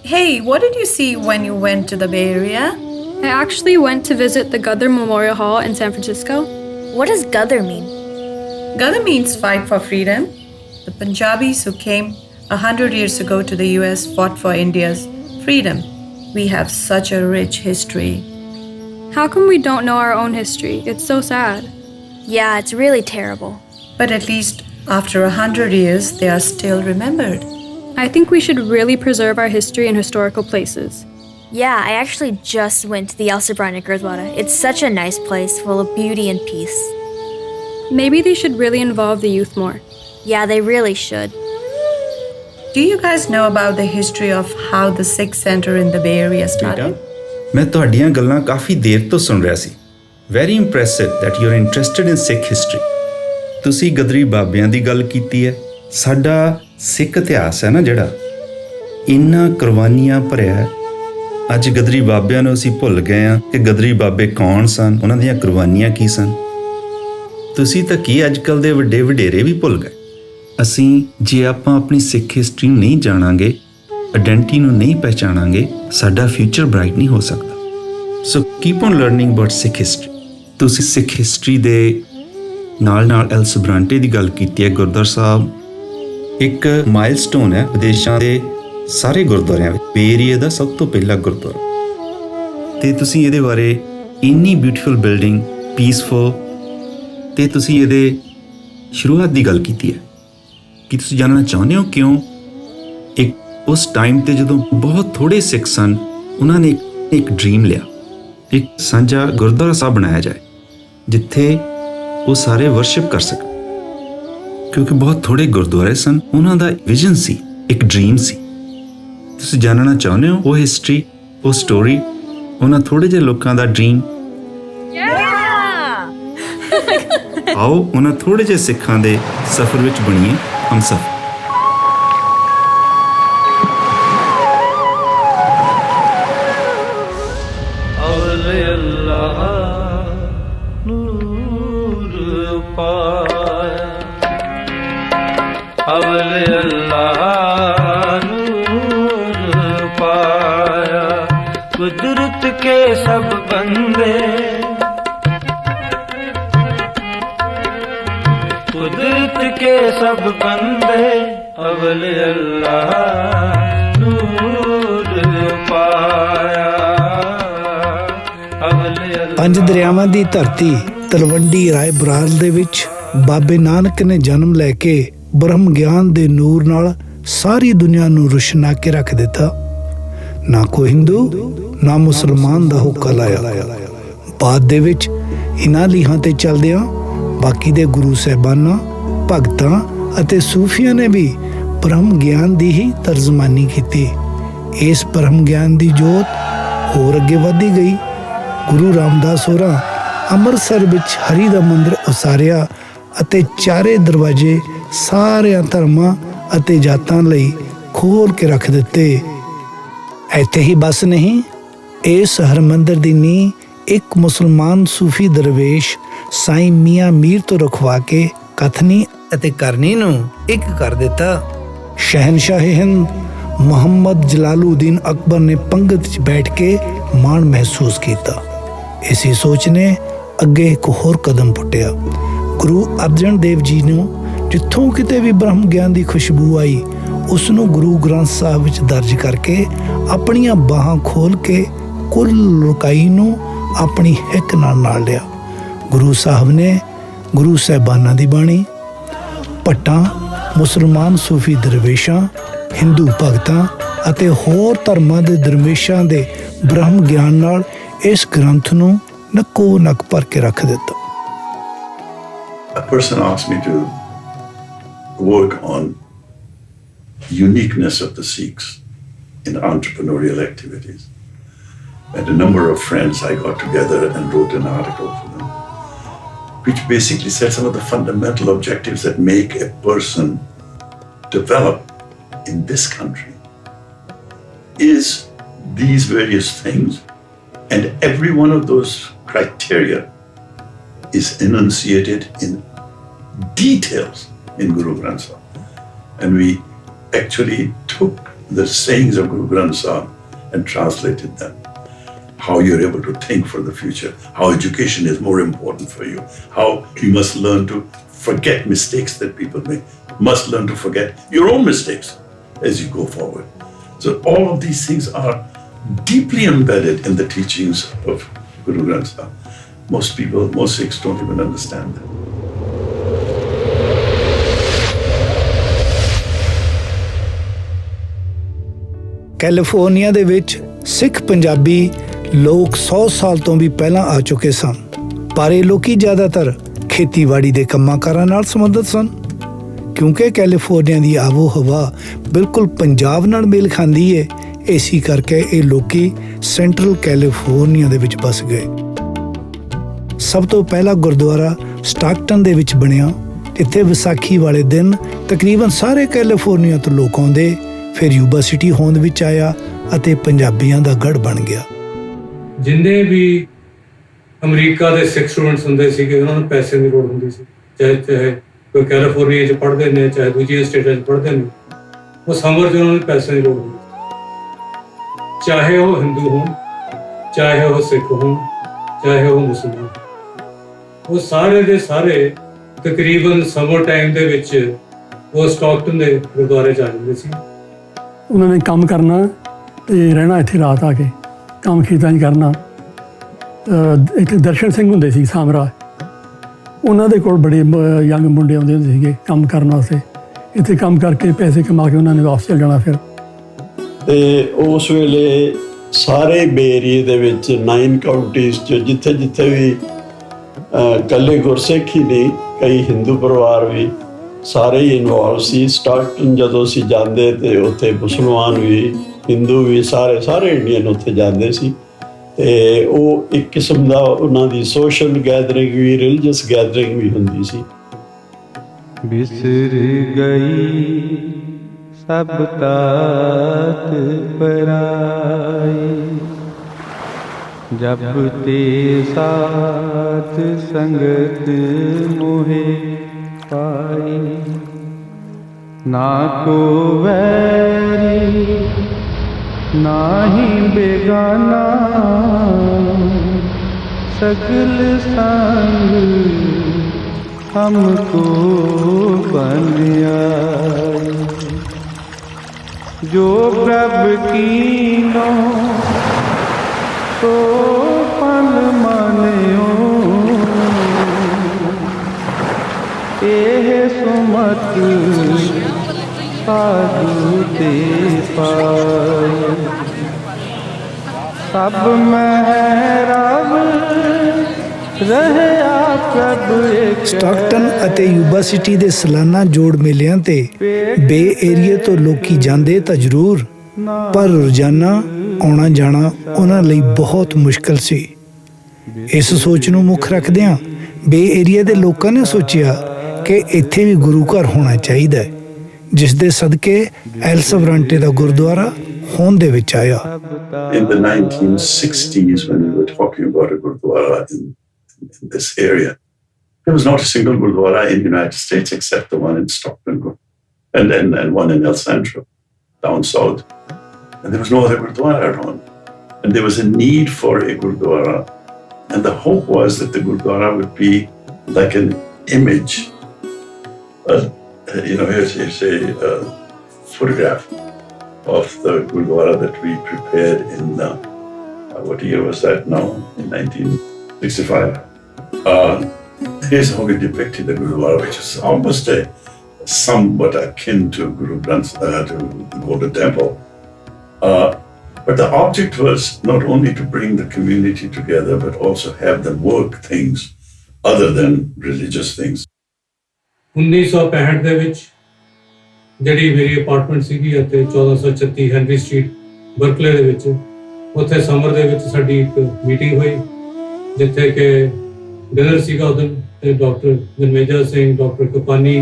Hey, what did you see when you went to the Bay Area? I actually went to visit the Gother Memorial Hall in San Francisco. What does Gother mean? Gother means fight for freedom. The Punjabis who came 100 years ago to the US fought for India's freedom. We have such a rich history. How come we don't know our own history? It's so sad. Yeah, it's really terrible. But at least after 100 years, they are still remembered. I think we should really preserve our history and historical places. Yeah, I actually just went to the El Sobrana Gurdwara. It's such a nice place, full of beauty and peace. Maybe they should really involve the youth more. Yeah, they really should. Do you guys know about the history of how the Sikh Center in the Bay Area started? ਮੈਂ ਤੁਹਾਡੀਆਂ ਗੱਲਾਂ ਕਾਫੀ ਦੇਰ ਤੋਂ ਸੁਣ ਰਿਹਾ ਸੀ। Very impressive that you are interested in Sikh history. ਤੁਸੀਂ ਗਦਰੀ ਬਾਬਿਆਂ ਦੀ ਗੱਲ ਕੀਤੀ ਹੈ। ਸਾਡਾ ਸਿੱਖ ਇਤਿਹਾਸ ਹੈ ਨਾ ਜਿਹੜਾ, ਇੰਨਾ ਕੁਰਬਾਨੀਆਂ ਭਰਿਆ। ਅੱਜ ਗਦਰੀ ਬਾਬਿਆਂ ਨੂੰ ਅਸੀਂ ਭੁੱਲ ਗਏ ਹਾਂ ਕਿ ਗਦਰੀ ਬਾਬੇ ਕੌਣ ਸਨ, ਉਹਨਾਂ ਦੀਆਂ ਕੁਰਬਾਨੀਆਂ ਕੀ ਸਨ। ਤੁਸੀਂ ਤਾਂ ਕੀ ਅੱਜ ਕੱਲ੍ਹ ਦੇ ਵੱਡੇ ਵਡੇਰੇ ਵੀ ਭੁੱਲ ਗਏ। ਅਸੀਂ ਜੇ ਆਪਾਂ ਆਪਣੀ ਸਿੱਖ ਹਿਸਟਰੀ ਨੂੰ ਨਹੀਂ ਜਾਣਾਂਗੇ, ਆਇਡੈਂਟੀ ਨੂੰ ਨਹੀਂ ਪਹਿਚਾਣਾਂਗੇ, ਸਾਡਾ ਫਿਊਚਰ ਬ੍ਰਾਈਟ ਨਹੀਂ ਹੋ ਸਕਦਾ। So keep on learning about Sikh history. ਤੁਸੀਂ ਸਿੱਖ ਹਿਸਟਰੀ ਦੇ ਨਾਲ ਨਾਲ ਐਲ ਸਬਰਾਂਟੇ ਦੀ ਗੱਲ ਕੀਤੀ ਹੈ। ਗੁਰਦੁਆਰਾ ਸਾਹਿਬ ਇੱਕ ਮਾਈਲਸਟੋਨ ਹੈ ਵਿਦੇਸ਼ਾਂ ਦੇ ਸਾਰੇ ਗੁਰਦੁਆਰਿਆਂ ਵਿੱਚ। ਬੇ ਏਰੀਆ ਦਾ ਸਭ ਤੋਂ ਪਹਿਲਾ ਗੁਰਦੁਆਰਾ। ਅਤੇ ਤੁਸੀਂ ਇਹਦੇ ਬਾਰੇ ਇੰਨੀ ਬਿਊਟੀਫੁਲ ਬਿਲਡਿੰਗ, ਪੀਸਫੁਲ, ਅਤੇ ਤੁਸੀਂ ਇਹਦੇ ਸ਼ੁਰੂਆਤ ਦੀ ਗੱਲ ਕੀਤੀ ਹੈ। ਕੀ ਤੁਸੀਂ ਜਾਣਨਾ ਚਾਹੁੰਦੇ ਹੋ ਕਿਉਂ? ਇੱਕ ਉਸ ਟਾਈਮ 'ਤੇ ਜਦੋਂ ਬਹੁਤ ਥੋੜ੍ਹੇ ਸਿੱਖ ਸਨ, ਉਹਨਾਂ ਨੇ ਇੱਕ ਡ੍ਰੀਮ ਲਿਆ, ਇੱਕ ਸਾਂਝਾ ਗੁਰਦੁਆਰਾ ਸਾਹਿਬ ਬਣਾਇਆ ਜਾਏ ਜਿੱਥੇ ਉਹ ਸਾਰੇ ਵਰਸ਼ਿਪ ਕਰ ਸਕਣ। ਕਿਉਂਕਿ ਬਹੁਤ ਥੋੜ੍ਹੇ ਗੁਰਦੁਆਰੇ ਸਨ, ਉਹਨਾਂ ਦਾ ਵਿਜ਼ਨ ਸੀ, ਇੱਕ ਡ੍ਰੀਮ ਸੀ। ਤੁਸੀਂ ਜਾਣਨਾ ਚਾਹੁੰਦੇ ਹੋ ਉਹ ਹਿਸਟਰੀ, ਉਹ ਸਟੋਰੀ, ਉਹਨਾਂ ਥੋੜ੍ਹੇ ਜਿਹੇ ਲੋਕਾਂ ਦਾ ਡ੍ਰੀਮ? ਆਓ ਉਹਨਾਂ ਥੋੜ੍ਹੇ ਜਿਹੇ ਸਿੱਖਾਂ ਦੇ ਸਫ਼ਰ ਵਿੱਚ ਬਣੀਏ ਹਮਸਫ਼ਰ। कुदरत के सब बंदे, कुदरत के सब बंदे, अवल अल्लाह नूर पाया, अवल अल्लाह। पंज दरियावां दी धरती तलवंडी राय बराल दे विच बाबे नानक ने जन्म लैके ब्रह्म ਗਿਆਨ ਦੇ ਨੂਰ ਨਾਲ ਸਾਰੀ ਦੁਨੀਆ ਨੂੰ ਰੁਸ਼ਨਾ ਕੇ ਰੱਖ ਦਿੱਤਾ। ਨਾ ਕੋਈ ਹਿੰਦੂ ਨਾ ਮੁਸਲਮਾਨ ਦਾ ਹੁੱਕਾ ਲਾਇਆ। ਬਾਅਦ ਦੇ ਵਿੱਚ ਇਹਨਾਂ ਲੀਹਾਂ ਤੇ ਚੱਲਦਿਆਂ ਬਾਕੀ ਦੇ ਗੁਰੂ ਸਾਹਿਬਾਨਾਂ, ਭਗਤਾਂ ਅਤੇ ਸੂਫੀਆਂ ਨੇ ਵੀ ਬ੍ਰਹਮ ਗਿਆਨ ਦੀ ਹੀ ਤਰਜਮਾਨੀ ਕੀਤੀ। ਇਸ ਬ੍ਰਹਮ ਗਿਆਨ ਦੀ ਜੋਤ ਹੋਰ ਅੱਗੇ ਵਧਦੀ ਗਈ। ਗੁਰੂ ਰਾਮਦਾਸ ਹੋਰਾਂ ਅੰਮ੍ਰਿਤਸਰ ਵਿੱਚ ਹਰੀ ਦਾ ਮੰਦਿਰ ਉਸਾਰਿਆ ਅਤੇ ਚਾਰੇ ਦਰਵਾਜ਼ੇ ਸਾਰਿਆਂ ਧਰਮਾਂ ਅਤੇ ਜਾਤਾਂ ਲਈ ਖੋਲ੍ਹ ਕੇ ਰੱਖ ਦਿੱਤੇ। ਇੱਥੇ ਹੀ ਬਸ ਨਹੀਂ, ਇਸ ਹਰਮੰਦਰ ਦੀ ਨੀਂਹ ਇੱਕ ਮੁਸਲਮਾਨ ਸੂਫੀ ਦਰਵੇਸ਼ ਸਾਈਂ ਮੀਆਂ ਮੀਰ ਤੋਂ ਰਖਵਾ ਕੇ ਕਥਨੀ ਅਤੇ ਕਰਨੀ ਨੂੰ ਇੱਕ ਕਰ ਦਿੱਤਾ। ਸ਼ਹਿਨਸ਼ਾਹ ਹਿੰਦ ਮੁਹੰਮਦ ਜਲਾਲੂਦੀਨ ਅਕਬਰ ਨੇ ਪੰਗਤ 'ਚ ਬੈਠ ਕੇ ਮਾਣ ਮਹਿਸੂਸ ਕੀਤਾ। ਇਸੇ ਸੋਚ ਨੇ ਅੱਗੇ ਇੱਕ ਹੋਰ ਕਦਮ ਪੁੱਟਿਆ। ਗੁਰੂ ਅਰਜਨ ਦੇਵ ਜੀ ਨੂੰ ਜਿੱਥੋਂ ਕਿਤੇ ਵੀ ਬ੍ਰਹਮ ਗਿਆਨ ਦੀ ਖੁਸ਼ਬੂ ਆਈ, ਉਸ ਨੂੰ ਗੁਰੂ ਗ੍ਰੰਥ ਸਾਹਿਬ ਵਿੱਚ ਦਰਜ ਕਰਕੇ ਆਪਣੀਆਂ ਬਾਹਾਂ ਖੋਲ੍ਹ ਕੇ ਕੁੱਲ ਲੋਕਾਈ ਨੂੰ ਆਪਣੀ ਹਿੱਕ ਨਾਲ ਲਿਆ। ਗੁਰੂ ਸਾਹਿਬ ਨੇ ਗੁਰੂ ਸਾਹਿਬਾਨਾਂ ਦੀ ਬਾਣੀ, ਭੱਟਾਂ, ਮੁਸਲਮਾਨ ਸੂਫੀ ਦਰਵੇਸ਼ਾਂ, ਹਿੰਦੂ ਭਗਤਾਂ ਅਤੇ ਹੋਰ ਧਰਮਾਂ ਦੇ ਦਰਵੇਸ਼ਾਂ ਦੇ ਬ੍ਰਹਮ ਗਿਆਨ ਨਾਲ ਇਸ ਗ੍ਰੰਥ ਨੂੰ ਨੱਕੋ ਨੱਕ ਭਰ ਕੇ ਰੱਖ ਦਿੱਤਾ। A person asked me to work on uniqueness of the Sikhs in entrepreneurial activities. And a number of friends, I got together and wrote an article for them, which basically said some of the fundamental objectives that make a person develop in this country is these various things. And every one of those criteria is enunciated in details in Guru Granth Sahib. And we actually took the sayings of Guru Granth Sahib and translated them. How you're able to think for the future, how education is more important for you, how you must learn to forget mistakes that people make, must learn to forget your own mistakes as you go forward. So all of these things are deeply embedded in the teachings of Guru Granth Sahib. Most people, most Sikhs don't even understand that. California ਦੇ ਵਿੱਚ ਸਿੱਖ ਪੰਜਾਬੀ ਲੋਕ 100 ਸਾਲ ਤੋਂ ਵੀ ਪਹਿਲਾਂ ਆ ਚੁੱਕੇ ਸਨ, ਪਰ ਇਹ ਲੋਕੀ ਜ਼ਿਆਦਾਤਰ ਖੇਤੀਬਾੜੀ ਦੇ ਕੰਮਾਂ ਕਾਰਾਂ ਨਾਲ ਸੰਬੰਧਿਤ ਸਨ। ਕਿਉਂਕਿ ਕੈਲੀਫੋਰਨੀਆ ਦੀ ਆਬੋ ਹਵਾ ਬਿਲਕੁਲ ਪੰਜਾਬ ਨਾਲ ਮੇਲ ਖਾਂਦੀ ਹੈ, ਇਸੇ ਕਰਕੇ ਇਹ ਲੋਕੀ ਸੈਂਟਰਲ ਕੈਲੀਫੋਰਨੀਆ ਦੇ ਵਿੱਚ ਵਸ ਗਏ। ਸਭ ਤੋਂ ਪਹਿਲਾ ਗੁਰਦੁਆਰਾ ਸਟਾਕਟਨ ਦੇ ਵਿੱਚ ਬਣਿਆ। ਇੱਥੇ ਵਿਸਾਖੀ ਵਾਲੇ ਦਿਨ ਤਕਰੀਬਨ ਸਾਰੇ ਕੈਲੀਫੋਰਨੀਆ ਤੋਂ ਲੋਕ ਆਉਂਦੇ। ਫਿਰ ਯੂਬਾ ਸਿਟੀ ਹੋਂਦ ਵਿੱਚ ਆਇਆ ਅਤੇ ਪੰਜਾਬੀਆਂ ਦਾ ਗੜ੍ਹ ਬਣ ਗਿਆ। ਜਿੰਨੇ ਵੀ ਅਮਰੀਕਾ ਦੇ ਸਿੱਖ ਸਟੂਡੈਂਟਸ ਹੁੰਦੇ ਸੀਗੇ, ਉਹਨਾਂ ਨੂੰ ਪੈਸੇ ਦੀ ਲੋੜ ਹੁੰਦੀ ਸੀ। ਚਾਹੇ ਕੋਈ ਕੈਲੀਫੋਰਨੀਆ 'ਚ ਪੜ੍ਹਦੇ ਨੇ, ਚਾਹੇ ਦੂਜੀਆਂ ਸਟੇਟਾਂ 'ਚ ਪੜ੍ਹਦੇ ਨੇ, ਉਹ ਸਮਰ 'ਚ ਉਹਨਾਂ ਨੂੰ ਪੈਸੇ ਦੀ ਲੋੜ ਹੁੰਦੀ ਸੀ। ਚਾਹੇ ਉਹ ਹਿੰਦੂ ਹੋਣ, ਚਾਹੇ ਉਹ ਸਿੱਖ ਹੋਣ, ਚਾਹੇ ਉਹ ਮੁਸਲਮਾਨ, ਉਹ ਸਾਰੇ ਦੇ ਸਾਰੇ ਤਕਰੀਬਨ ਸਮਰ ਟਾਈਮ ਦੇ ਵਿੱਚ ਉਹ ਸਟਾਕਟਨ ਦੇ ਗੁਰਦੁਆਰੇ 'ਚ ਆ ਜਾਂਦੇ ਸੀ। ਉਹਨਾਂ ਨੇ ਕੰਮ ਕਰਨਾ ਅਤੇ ਰਹਿਣਾ ਇੱਥੇ ਰਾਤ ਆ ਕੇ, ਕੰਮ ਖੇਤਾਂ 'ਚ ਕਰਨਾ। ਇੱਕ ਦਰਸ਼ਨ ਸਿੰਘ ਹੁੰਦੇ ਸੀ ਸਾਮਰਾ, ਉਹਨਾਂ ਦੇ ਕੋਲ ਬੜੇ ਯੰਗ ਮੁੰਡੇ ਆਉਂਦੇ ਹੁੰਦੇ ਸੀਗੇ ਕੰਮ ਕਰਨ ਵਾਸਤੇ। ਇੱਥੇ ਕੰਮ ਕਰਕੇ ਪੈਸੇ ਕਮਾ ਕੇ ਉਹਨਾਂ ਨੇ ਵਾਪਸ ਚਲ ਜਾਣਾ। ਫਿਰ ਅਤੇ ਉਸ ਵੇਲੇ ਸਾਰੇ ਬੇ ਏਰੀਏ ਦੇ ਵਿੱਚ 9 ਕਾਊਂਟੀਜ਼ 'ਚ ਜਿੱਥੇ ਜਿੱਥੇ ਵੀ ਇਕੱਲੇ ਗੁਰਸਿੱਖ ਹੀ ਨਹੀਂ, ਕਈ ਹਿੰਦੂ ਪਰਿਵਾਰ ਵੀ ਸਾਰੇ ਹੀ ਇਨਵੋਲਵ ਸੀ। ਸਟਾਕਟਨ ਜਦੋਂ ਅਸੀਂ ਜਾਂਦੇ ਅਤੇ ਉੱਥੇ ਮੁਸਲਮਾਨ ਵੀ, ਹਿੰਦੂ ਵੀ, ਸਾਰੇ ਇੰਡੀਅਨ ਉੱਥੇ ਜਾਂਦੇ ਸੀ। ਅਤੇ ਉਹ ਇੱਕ ਕਿਸਮ ਦਾ ਉਹਨਾਂ ਦੀ ਸੋਸ਼ਲ ਗੈਦਰਿੰਗ ਵੀ, ਰਿਲੀਜੀਅਸ ਗੈਦਰਿੰਗ ਵੀ ਹੁੰਦੀ ਸੀ। ਬਿਸਰ ਗਈ ਸਭ ਤਾਤ ਪਰਾਈ, ਜਬ ਤੇ ਸਾਥ ਸੰਗਤ ਮੋਹੇ ਪਾਈ, ਨਾ ਕੋ ਵੈਰੀ ਨਾਹੀ ਬੇਗਾਨਾ, ਸਗਲ ਸੰਗ हमको बन आई, जो प्रभ कीनो तो फल मानियो, एह सुमत साधु ते पाए, सब महराब ਸਟਾਕਟਨ ਅਤੇ ਯੂਬਾ ਸਿਟੀ ਦੇ ਸਾਲਾਨਾ ਜੋੜ ਮੇਲਿਆਂ ਤੇ ਬੇ ਏਰੀਏ ਤੋਂ ਲੋਕੀ ਜਾਂਦੇ ਤਾਂ ਜ਼ਰੂਰ, ਪਰ ਰੋਜ਼ਾਨਾ ਆਉਣਾ ਜਾਣਾ ਉਹਨਾਂ ਲਈ ਬਹੁਤ ਮੁਸ਼ਕਲ ਸੀ। ਇਸ ਸੋਚ ਨੂੰ ਮੁੱਖ ਰੱਖਦਿਆਂ ਬੇ ਏਰੀਏ ਦੇ ਲੋਕਾਂ ਨੇ ਸੋਚਿਆ ਕਿ ਇੱਥੇ ਵੀ ਗੁਰੂ ਘਰ ਹੋਣਾ ਚਾਹੀਦਾ ਹੈ, ਜਿਸ ਦੇ ਸਦਕੇ ਐਲ ਸਵਰਾਂਟੇ ਦਾ ਗੁਰਦੁਆਰਾ ਹੋਂਦ ਦੇ ਵਿੱਚ ਆਇਆ। In the 1960s, when we were talking about a gurdwara in this area, there was not a single gurdwara in the United States except the one in Stockton and one in El Centro down south, and there was no other gurdwara around, and there was a need for a gurdwara, and the hope was that the gurdwara would be like an image. Here's a photograph of the gurdwara that we prepared in what year was that now? In 1965. Here's how we depicted the Gurudwara, which is almost somewhat akin to Guru Granth, to the Golden Temple. But the object was not only to bring the community together, but also have them work things other than religious things. 1965 ਦੇ ਵਿੱਚ ਜਿਹੜੀ ਮੇਰੀ apartment ਸੀਗੀ ਅਤੇ 1436 Henry street Berkeley ਦੇ ਵਿੱਚ, ਉੱਥੇ summer ਦੇ ਵਿੱਚ ਸਾਡੀ ਇੱਕ ਮੀਟਿੰਗ ਹੋਈ, ਜਿੱਥੇ ਕਿ ਡਿਨਰ ਸੀਗਾ ਉਦੋਂ, ਅਤੇ ਡਾਕਟਰ ਜਨਮੇਜਰ ਸਿੰਘ, ਡਾਕਟਰ ਕਪਾਨੀ,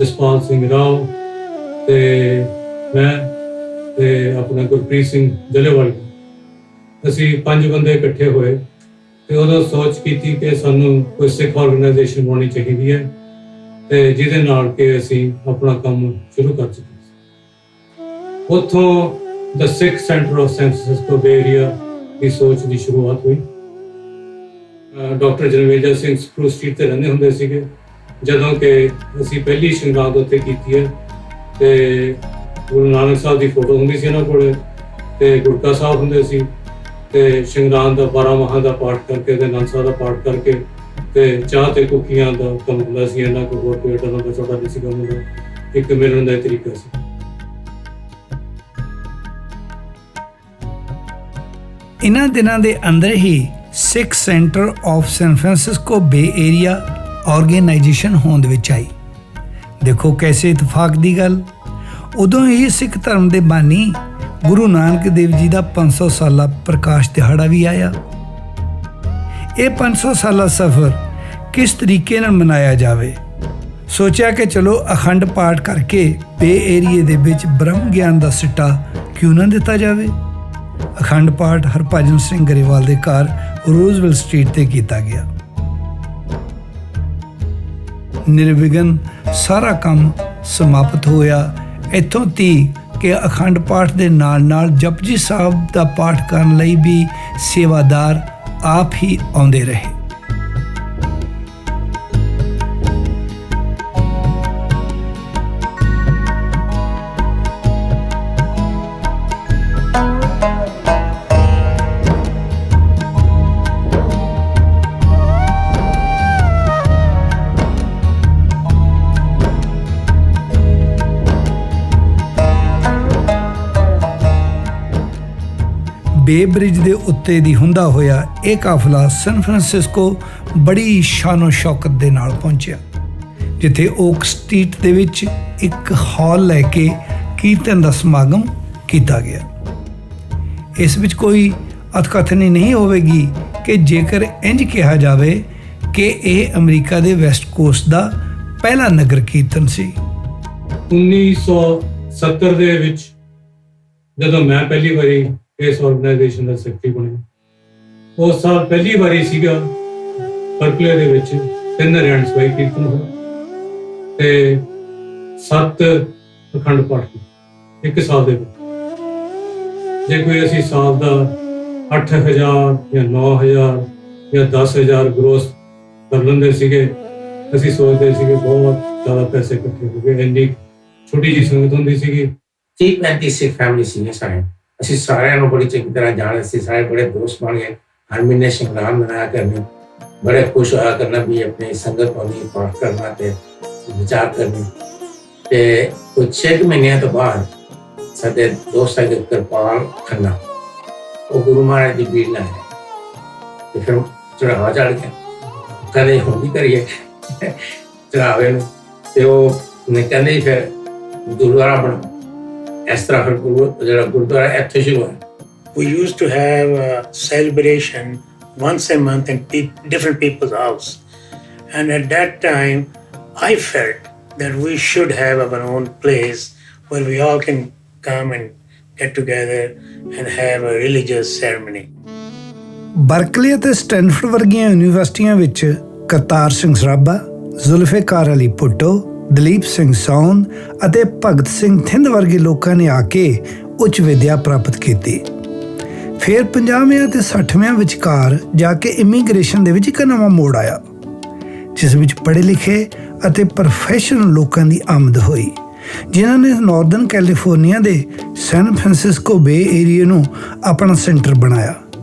ਜਸਪਾਲ ਸਿੰਘ ਰਾਓ ਅਤੇ ਮੈਂ ਅਤੇ ਆਪਣਾ ਗੁਰਪ੍ਰੀਤ ਸਿੰਘ ਜਲੇਵਾਲ, ਅਸੀਂ 5 ਬੰਦੇ ਇਕੱਠੇ ਹੋਏ ਤੇ ਉਦੋਂ ਸੋਚ ਕੀਤੀ ਕਿ ਸਾਨੂੰ ਕੋਈ ਸਿੱਖ ਆਰਗੇਨਾਈਜੇਸ਼ਨ ਬਣਾਉਣੀ ਚਾਹੀਦੀ ਹੈ ਤੇ ਜਿਹਦੇ ਨਾਲ ਕਿ ਅਸੀਂ ਆਪਣਾ ਕੰਮ ਸ਼ੁਰੂ ਕਰ ਸਕੀਏ। ਉੱਥੋਂ the Sikh center of San Francisco Bay Area ਦੀ ਸੋਚ ਦੀ ਸ਼ੁਰੂਆਤ ਹੋਈ। Doctor Janmeja Singh Spruce Street ਤੇ ਰਹਿੰਦੇ ਹੁੰਦੇ ਸੀਗੇ ਜਦੋਂ ਕਿ ਅਸੀਂ ਪਹਿਲੀ ਸ਼ਿੰਗਰਾਂਦ ਉੱਥੇ ਕੀਤੀ ਹੈ ਤੇ ਗੁਰੂ ਨਾਨਕ ਸਾਹਿਬ ਦੀ ਫੋਟੋ ਹੁੰਦੀ ਸੀ ਇਹਨਾਂ ਕੋਲ ਤੇ ਗੁਰਕਾ ਸਾਹਿਬ ਹੁੰਦੇ ਸੀ ਤੇ ਸ਼ਿੰਗਰਾਂਦ ਦਾ 12 ਮਾਹਾਂ ਦਾ ਪਾਠ ਕਰਕੇ ਤੇ ਆਨੰਦ ਸਾਹਿਬ ਦਾ ਪਾਠ ਕਰਕੇ ਤੇ ਚਾਹ ਤੇ ਕੁੱਕੀਆਂ ਦਾ ਕੰਮ ਹੁੰਦਾ ਸੀ। ਇਹਨਾਂ ਕੋਲ ਹੋਰ ਕੋਈ ਏਡਾ ਲੰਬਾ ਚੌੜਾ ਨਹੀਂ ਸੀ ਕੰਮ ਹੁੰਦਾ, ਇੱਕ ਮਿਲਣ ਦਾ ਤਰੀਕਾ ਸੀ। ਇਹਨਾਂ ਦਿਨਾਂ ਦੇ ਅੰਦਰ ਹੀ Sikh center of San Francisco Bay Area organisation ਹੋਂਦ ਵਿੱਚ ਆਈ। ਦੇਖੋ ਕੈਸੇ ਇਤਫਾਕ ਦੀ ਗੱਲ। ਉਦੋਂ ਹੀ ਸਿੱਖ ਧਰਮ ਦੇ ਬਾਨੀ ਗੁਰੂ ਨਾਨਕ ਦੇਵ ਜੀ ਦਾ 500 ਸਾਲਾ ਪ੍ਰਕਾਸ਼ ਦਿਹਾੜਾ ਵੀ ਆਇਆ। ਇਹ 500 ਸਾਲਾ ਸਫ਼ਰ ਕਿਸ ਤਰੀਕੇ ਨਾਲ ਮਨਾਇਆ ਜਾਵੇ, ਸੋਚਿਆ ਕਿ ਚਲੋ ਅਖੰਡ ਪਾਠ ਕਰਕੇ ਬੇ ਏਰੀਏ ਦੇ ਵਿੱਚ ਬ੍ਰਹਮ ਗਿਆਨ ਦਾ ਸਿੱਟਾ ਕਿਉਂ ਨਾ ਦਿੱਤਾ ਜਾਵੇ। ਅਖੰਡ ਪਾਠ ਹਰਭਜਨ ਸਿੰਘ ਗਰੇਵਾਲ ਦੇ ਘਰ ਰੋਜ਼ਵੈਲ ਸਟਰੀਟ ਤੇ ਕੀਤਾ ਗਿਆ। ਨਿਰਵਿਘਨ ਸਾਰਾ ਕੰਮ ਸਮਾਪਤ ਹੋਇਆ। ਇੱਥੋਂ ਤੀਕ ਕਿ ਅਖੰਡ ਪਾਠ ਦੇ ਨਾਲ ਜਪਜੀ ਸਾਹਿਬ ਦਾ ਪਾਠ ਕਰਨ ਲਈ ਵੀ ਸੇਵਾਦਾਰ ਆਪ ਹੀ ਆਉਂਦੇ ਰਹੇ। ਬੇ ਬ੍ਰਿਜ ਦੇ ਉੱਤੇ ਦੀ ਹੁੰਦਾ ਹੋਇਆ ਇਹ ਕਾਫਲਾ ਸੈਨ ਫਰਾਂਸਿਸਕੋ ਬੜੀ ਸ਼ਾਨੋ ਸ਼ੌਕਤ ਦੇ ਨਾਲ ਪਹੁੰਚਿਆ, ਜਿੱਥੇ ਓਕ ਸਟਰੀਟ ਦੇ ਵਿੱਚ ਇੱਕ ਹਾਲ ਲੈ ਕੇ ਕੀਰਤਨ ਦਾ ਸਮਾਗਮ ਕੀਤਾ ਗਿਆ। ਇਸ ਵਿੱਚ ਕੋਈ ਅਤਕਥਨੀ ਨਹੀਂ ਹੋਵੇਗੀ ਕਿ ਜੇਕਰ ਇੰਜ ਕਿਹਾ ਜਾਵੇ ਕਿ ਇਹ ਅਮਰੀਕਾ ਦੇ ਵੈਸਟ ਕੋਸਟ ਦਾ ਪਹਿਲਾ ਨਗਰ ਕੀਰਤਨ ਸੀ। 1970 ਦੇ ਵਿੱਚ ਜਦੋਂ ਮੈਂ ਪਹਿਲੀ ਵਾਰੀ ਇਸ ਆਰਗੇਨਾਈਜੇਸ਼ਨ ਦਾ ਸੈਕਟਰੀ ਬਣਿਆ, ਉਸ ਸਾਲ ਪਹਿਲੀ ਵਾਰੀ ਸੀਗਾ ਬਰਕਲੇ ਦੇ ਵਿੱਚ 3 ਰੈਂਡ ਸਵਾਈ ਕੀਰਤਨ ਹੋਇਆ ਤੇ 7 ਅਖੰਡ ਪਾਠ ਇੱਕ ਸਾਲ ਦੇ ਵਿੱਚ। ਜੇ ਕੋਈ ਅਸੀਂ ਸਾਲ ਦਾ 8,000 ਜਾਂ 9,000 ਜਾਂ 10,000 ਗ੍ਰੋਸ ਕਰ ਲੈਂਦੇ ਸੀਗੇ, ਅਸੀਂ ਸੋਚਦੇ ਸੀਗੇ ਬਹੁਤ ਜ਼ਿਆਦਾ ਪੈਸੇ ਇਕੱਠੇ ਹੋ ਗਏ। ਇੰਨੀ ਛੋਟੀ ਜਿਹੀ ਸੰਗਤ ਹੁੰਦੀ ਸੀਗੀ। 30-35 ਸਿੱਖ ਫੈਮਿਲੀ ਸੀਗੇ ਸਾਰੇ। ਅਸੀਂ ਸਾਰਿਆਂ ਨੂੰ ਬੜੀ ਚੰਗੀ ਤਰ੍ਹਾਂ ਜਾਣਦੇ ਸੀ, ਸਾਰੇ ਬੜੇ ਦੋਸਤ ਬਣ ਗਏ। ਹਰ ਮਹੀਨੇ ਸ਼ਿੰਗਰਾਮ ਮਨਾਇਆ ਕਰਨੀ, ਬੜੇ ਖੁਸ਼ ਹੋਇਆ ਕਰਨਾ ਵੀ ਆਪਣੀ ਸੰਗਤ ਪਾਉਣੀ, ਪਾਠ ਕਰਨਾ ਤੇ ਵਿਚਾਰ ਕਰਨੀ। ਤੇ ਕੁਝ 6 ਮਹੀਨਿਆਂ ਤੋਂ ਬਾਅਦ ਸਾਡੇ ਦੋਸਤ ਹੈਗੇ ਕਿਰਪਾਲ ਖੰਨਾ, ਉਹ ਗੁਰੂ ਮਹਾਰਾਜ ਦੀ ਬੀੜ ਲਾਏ ਤੇ ਫਿਰ ਚੜਾਵਾ ਚੜ ਗਿਆ। ਕਦੇ ਹੁਣ ਵੀ ਕਰੀਏ ਚੜਾਵੇ ਨੂੰ ਤੇ ਉਹ ਨੇ ਕਹਿੰਦੇ ਫਿਰ ਗੁਰਦੁਆਰਾ ਬਣਾ। ਇਸ ਤਰ੍ਹਾਂ ਫਿਰ ਜਿਹੜਾ ਗੁਰਦੁਆਰਾ ਇੱਥੇ ਸ਼ੁਰੂ ਹੋਇਆ। We used to have a celebration once a month in different people's house, and at that time I felt that we should have our own place where we all can come and get together and have a religious ceremony. ਬਰਕਲੀ ਅਤੇ Stanford ਵਰਗੀਆਂ ਯੂਨੀਵਰਸਿਟੀਆਂ ਵਿੱਚ ਕਰਤਾਰ ਸਿੰਘ ਸਰਾਭਾ, ਜ਼ੁਲਫਿਕਾਰ ਅਲੀ ਭੁੱਟੋ, ਦਲੀਪ ਸਿੰਘ ਸੌਨ ਅਤੇ ਭਗਤ ਸਿੰਘ ਥਿੰਦ ਵਰਗੇ ਲੋਕਾਂ ਨੇ ਆ ਕੇ ਉੱਚ ਵਿੱਦਿਆ ਪ੍ਰਾਪਤ ਕੀਤੀ। ਫਿਰ 50ਵਿਆਂ ਤੇ 60ਵਿਆਂ ਵਿਚਕਾਰ ਜਾ ਕੇ ਇਮੀਗ੍ਰੇਸ਼ਨ ਦੇ ਵਿੱਚ ਇੱਕ ਨਵਾਂ ਮੋੜ ਆਇਆ, ਜਿਸ ਵਿੱਚ ਪੜ੍ਹੇ ਲਿਖੇ ਅਤੇ ਪ੍ਰੋਫੈਸ਼ਨਲ ਲੋਕਾਂ ਦੀ ਆਮਦ ਹੋਈ, ਜਿਨ੍ਹਾਂ ਨੇ ਨਾਰਦਰਨ ਕੈਲੀਫੋਰਨੀਆ ਦੇ ਸੈਨ ਫਰਾਂਸਿਸਕੋ ਬੇ ਏਰੀਏ ਨੂੰ ਆਪਣਾ ਸੈਂਟਰ ਬਣਾਇਆ।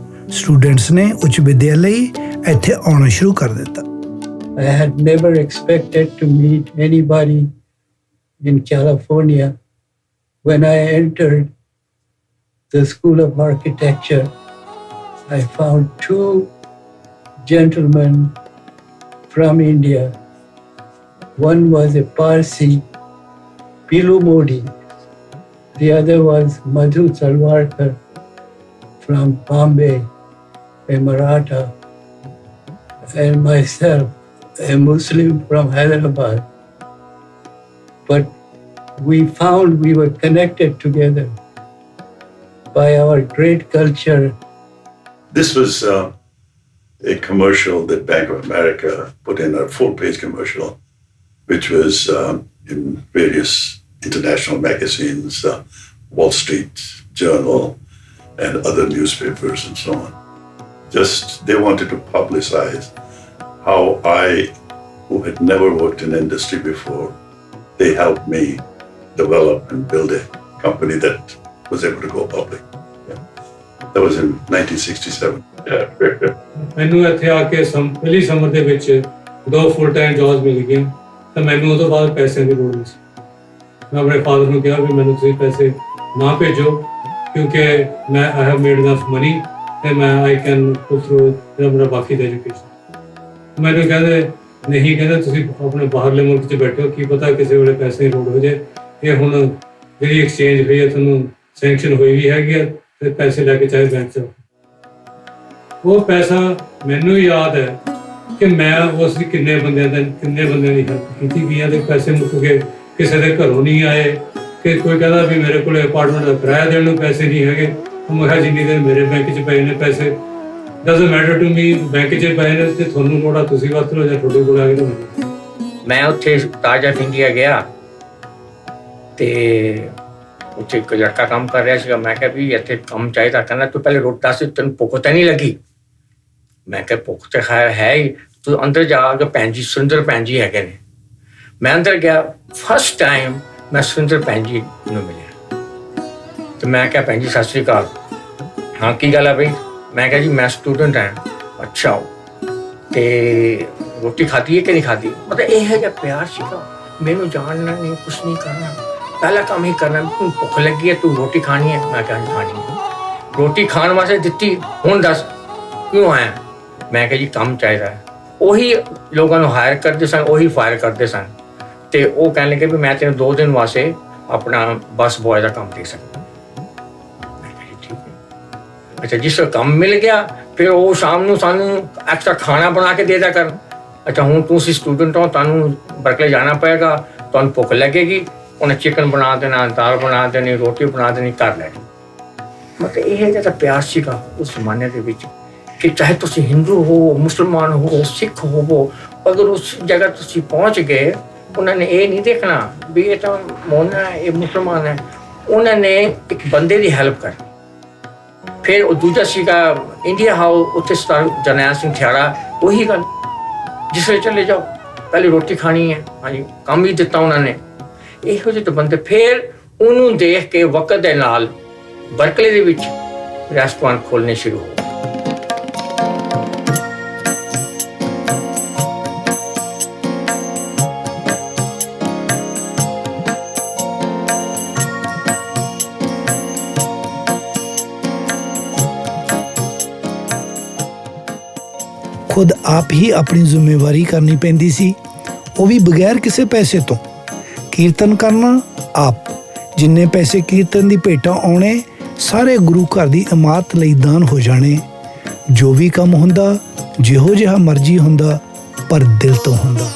ਸਟੂਡੈਂਟਸ ਨੇ ਉੱਚ ਵਿੱਦਿਆ ਲਈ ਇੱਥੇ ਆਉਣਾ ਸ਼ੁਰੂ ਕਰ ਦਿੱਤਾ। I had never expected to meet anybody in California. When I entered the School of Architecture, I found 2 gentlemen from India. One was a Parsi, Pilu Modi. The other was Madhu Salwarkar from Bombay, a Maratha, and myself, a Muslim from Hyderabad. But we found we were connected together by our great culture. This was a commercial that Bank of America put in, a full-page commercial, which was in various international magazines, Wall Street Journal, and other newspapers and so on. Just they wanted to publicize how I, who had never worked in industry before, they helped me develop and build a company that was able to go public. That was in 1967. ਮੈਨੂੰ ਇੱਥੇ ਆ ਕੇ ਪਹਿਲੀ summer ਦੇ ਵਿੱਚ 2 full time jobs ਮਿਲ ਗਈਆਂ ਤਾਂ ਮੈਨੂੰ ਉਸ ਤੋਂ ਬਾਅਦ ਪੈਸਿਆਂ ਦੀ ਲੋੜ ਨਹੀਂ ਸੀ। ਮੈਂ ਆਪਣੇ ਫਾਦਰ ਨੂੰ ਕਿਹਾ ਵੀ ਮੈਨੂੰ ਤੁਸੀਂ ਪੈਸੇ ਨਾ ਭੇਜੋ ਕਿਉਂਕਿ ਮੈਂ I have made enough money ਤੇ ਮੈਂ ਆਈ ਕੈਨ ਪੁੱਟ ਥਰੂ ਮੇਰਾ ਬਾਕੀ ਦਾ ਐਜੂਕੇਸ਼ਨ। ਮੈਨੂੰ ਕਹਿੰਦੇ ਨਹੀਂ, ਕਹਿੰਦੇ ਤੁਸੀਂ ਆਪਣੇ ਬਾਹਰਲੇ ਮੁਲਕ 'ਚ ਬੈਠੇ ਹੋ, ਕੀ ਪਤਾ ਕਿਸੇ ਵੇਲੇ ਪੈਸੇ ਦੀ ਲੋੜ ਹੋ ਜਾਏ। ਇਹ ਹੁਣ ਜਿਹੜੀ ਐਕਸਚੇਂਜ ਹੋਈ ਹੈ ਤੁਹਾਨੂੰ ਸੈਂਕਸ਼ਨ ਹੋਈ ਵੀ ਹੈਗੀ ਆ ਤੇ ਪੈਸੇ ਲੈ ਕੇ ਚਾਹੇ ਬੈਂਕ 'ਚ। ਉਹ ਪੈਸਾ ਮੈਨੂੰ ਯਾਦ ਹੈ ਕਿ ਮੈਂ ਉਸ ਦੀ ਕਿੰਨੇ ਬੰਦਿਆਂ ਦੀ ਹੈਲਪ ਕੀਤੀ ਗਈਆਂ ਤੇ ਪੈਸੇ ਮੁੱਕ ਗਏ, ਕਿਸੇ ਦੇ ਘਰੋਂ ਨਹੀਂ ਆਏ ਕਿ ਕੋਈ ਕਹਿੰਦਾ ਵੀ ਮੇਰੇ ਕੋਲ ਅਪਾਰਟਮੈਂਟ ਦਾ ਕਿਰਾਇਆ ਦੇਣ ਨੂੰ ਪੈਸੇ ਨਹੀਂ ਹੈਗੇ। ਮੈਂ ਕਿਹਾ ਜਿੰਨੀ ਦੇਰ ਮੇਰੇ ਬੈਂਕ 'ਚ ਪਏ ਨੇ ਪੈਸੇ doesn't matter to me, bank 'ਚ ਪਏ ਨੇ ਤੇ ਤੁਹਾਨੂੰ ਲੋੜ ਆ ਤੁਸੀਂ ਵਰਤ ਲਓ ਜਾਂ ਤੁਹਾਡੇ ਕੋਲ ਆ ਕੇ ਤਾਂ। ਮੈਂ ਉੱਥੇ ਤਾਜ ਆਫ ਇੰਡੀਆ ਗਿਆ ਤੇ ਉੱਥੇ ਇੱਕ ਲੜਕਾ ਕੰਮ ਕਰ ਰਿਹਾ ਸੀਗਾ। ਮੈਂ ਕਿਹਾ ਵੀ ਇੱਥੇ ਕੰਮ ਚਾਹੀਦਾ, ਕਹਿੰਦਾ ਤੂੰ ਪਹਿਲੇ ਰੋਟੀ ਦੱਸ ਤੈਨੂੰ ਭੁੱਖ ਤਾਂ ਨਹੀਂ ਲੱਗੀ? ਮੈਂ ਕਿਹਾ ਭੁੱਖ ਤਾਂ ਹੈ ਹੀ, ਤੂੰ ਅੰਦਰ ਜਾ ਕੇ ਭੈਣ ਜੀ ਸੁਰਿੰਦਰ ਭੈਣ ਜੀ ਹੈਗੇ ਨੇ। ਮੈਂ ਅੰਦਰ ਗਿਆ, ਫਸਟ ਟਾਈਮ ਮੈਂ ਸੁਰਿੰਦਰ ਭੈਣ ਜੀ ਨੂੰ ਮਿਲਿਆ ਤੇ ਮੈਂ ਕਿਹਾ ਭੈਣ ਜੀ ਸਤਿ ਸ਼੍ਰੀ ਅਕਾਲ। ਹਾਂ ਕੀ ਗੱਲ ਹੈ ਬਈ? ਮੈਂ ਕਿਹਾ ਜੀ ਮੈਂ ਸਟੂਡੈਂਟ ਹਾਂ। ਅੱਛਾ ਤੇ ਰੋਟੀ ਖਾਧੀ ਹੈ ਕਿ ਨਹੀਂ ਖਾਧੀ? ਮਤਲਬ ਇਹੋ ਜਿਹਾ ਪਿਆਰ ਸੀਗਾ, ਮੈਨੂੰ ਜਾਣਨਾ ਨਹੀਂ, ਕੁਛ ਨਹੀਂ ਕਰਨਾ, ਪਹਿਲਾ ਕੰਮ ਹੀ ਕਰਨਾ। ਤੂੰ ਭੁੱਖ ਲੱਗੀ ਹੈ, ਤੂੰ ਰੋਟੀ ਖਾਣੀ ਹੈ? ਮੈਂ ਕਿਹਾ ਖਾਣੀ ਹੈ। ਰੋਟੀ ਖਾਣ ਵਾਸਤੇ ਦਿੱਤੀ, ਹੁਣ ਦੱਸ ਕਿਉਂ ਆਇਆ? ਮੈਂ ਕਿਹਾ ਜੀ ਕੰਮ ਚਾਹੀਦਾ ਹੈ। ਉਹੀ ਲੋਕਾਂ ਨੂੰ ਹਾਇਰ ਕਰਦੇ ਸਨ, ਉਹੀ ਫਾਇਰ ਕਰਦੇ ਸਨ ਤੇ ਉਹ ਕਹਿਣ ਲੱਗੇ ਵੀ ਮੈਂ ਤੈਨੂੰ 2 ਦਿਨ ਵਾਸਤੇ ਆਪਣਾ ਬੱਸ ਬॉय ਦਾ ਕੰਮ ਦੇ ਸਕਦਾ। ਮੈਂ ਕਿਹਾ ਜੀ ਠੀਕ ਹੈ। ਅੱਛਾ ਜਿਸ ਕੰਮ ਮਿਲ ਗਿਆ ਫਿਰ ਉਹ ਸ਼ਾਮ ਨੂੰ ਸਾਨੂੰ ਐਕਸਟਰਾ ਖਾਣਾ ਬਣਾ ਕੇ ਦੇ ਦਿਆ ਕਰ। ਅੱਛਾ ਹੁਣ ਤੁਸੀਂ ਸਟੂਡੈਂਟ ਹੋ, ਤੁਹਾਨੂੰ ਬਰਕਲੇ ਜਾਣਾ ਪਏਗਾ, ਤੁਹਾਨੂੰ ਭੁੱਖ ਲੱਗੇਗੀ, ਉਹਨੇ ਚਿਕਨ ਬਣਾ ਦੇਣਾ, ਦਾਲ ਬਣਾ ਦੇਣੀ, ਰੋਟੀ ਬਣਾ ਦੇਣੀ, ਕਰ ਲੈਣੀ। ਮਤਲਬ ਇਹ ਜਿਹੜਾ ਪਿਆਰ ਸੀਗਾ ਉਸ ਜ਼ਮਾਨੇ ਦੇ ਵਿੱਚ ਕਿ ਚਾਹੇ ਤੁਸੀਂ ਹਿੰਦੂ ਹੋ, ਮੁਸਲਮਾਨ ਹੋ, ਸਿੱਖ ਹੋਵੋ, ਅਗਰ ਉਸ ਜਗ੍ਹਾ ਤੁਸੀਂ ਪਹੁੰਚ ਗਏ ਉਹਨਾਂ ਨੇ ਇਹ ਨਹੀਂ ਦੇਖਣਾ ਵੀ ਇਹ ਤਾਂ ਮੋਨਾ ਹੈ, ਇਹ ਮੁਸਲਮਾਨ ਹੈ। ਉਹਨਾਂ ਨੇ ਇੱਕ ਬੰਦੇ ਦੀ ਹੈਲਪ ਕਰ। ਫਿਰ ਉਹ ਦੂਜਾ ਸੀਗਾ ਇੰਡੀਆ ਹਾਊਸ, ਉੱਥੇ ਸਰਦਾਰ ਜਰਨੈਲ ਸਿੰਘ ਥਿਆੜਾ, ਉਹੀ ਗੱਲ ਜਿਸ ਵੇਲੇ ਚਲੇ ਜਾਓ ਪਹਿਲੇ ਰੋਟੀ ਖਾਣੀ ਹੈ। ਹਾਂਜੀ ਕੰਮ ਵੀ ਦਿੱਤਾ ਉਹਨਾਂ ਨੇ। ਇਹੋ ਜਿਹੇ ਬੰਦੇ ਫਿਰ ਉਹਨੂੰ ਦੇਖ ਕੇ ਵਕਤ ਦੇ ਨਾਲ ਬਰਕਲੇ ਦੇ ਵਿੱਚ ਰੈਸਟੋਰੈਂਟ ਖੋਲ੍ਹਣੇ ਸ਼ੁਰੂ ਹੋ। ਖੁਦ ਆਪ ਹੀ ਆਪਣੀ ਜ਼ਿੰਮੇਵਾਰੀ ਕਰਨੀ ਪੈਂਦੀ ਸੀ, ਉਹ ਵੀ ਬਗੈਰ ਕਿਸੇ ਪੈਸੇ ਤੋਂ। ਕੀਰਤਨ ਕਰਨਾ ਆਪ, ਜਿੰਨੇ ਪੈਸੇ ਕੀਰਤਨ ਦੀ ਭੇਟਾਂ ਆਉਣੇ ਸਾਰੇ ਗੁਰੂ ਘਰ ਦੀ ਇਮਾਰਤ ਲਈ ਦਾਨ ਹੋ ਜਾਣੇ। ਜੋ ਵੀ ਕੰਮ ਹੁੰਦਾ ਜਿਹੋ ਜਿਹਾ ਮਰਜ਼ੀ ਹੁੰਦਾ ਪਰ ਦਿਲ ਤੋਂ ਹੁੰਦਾ।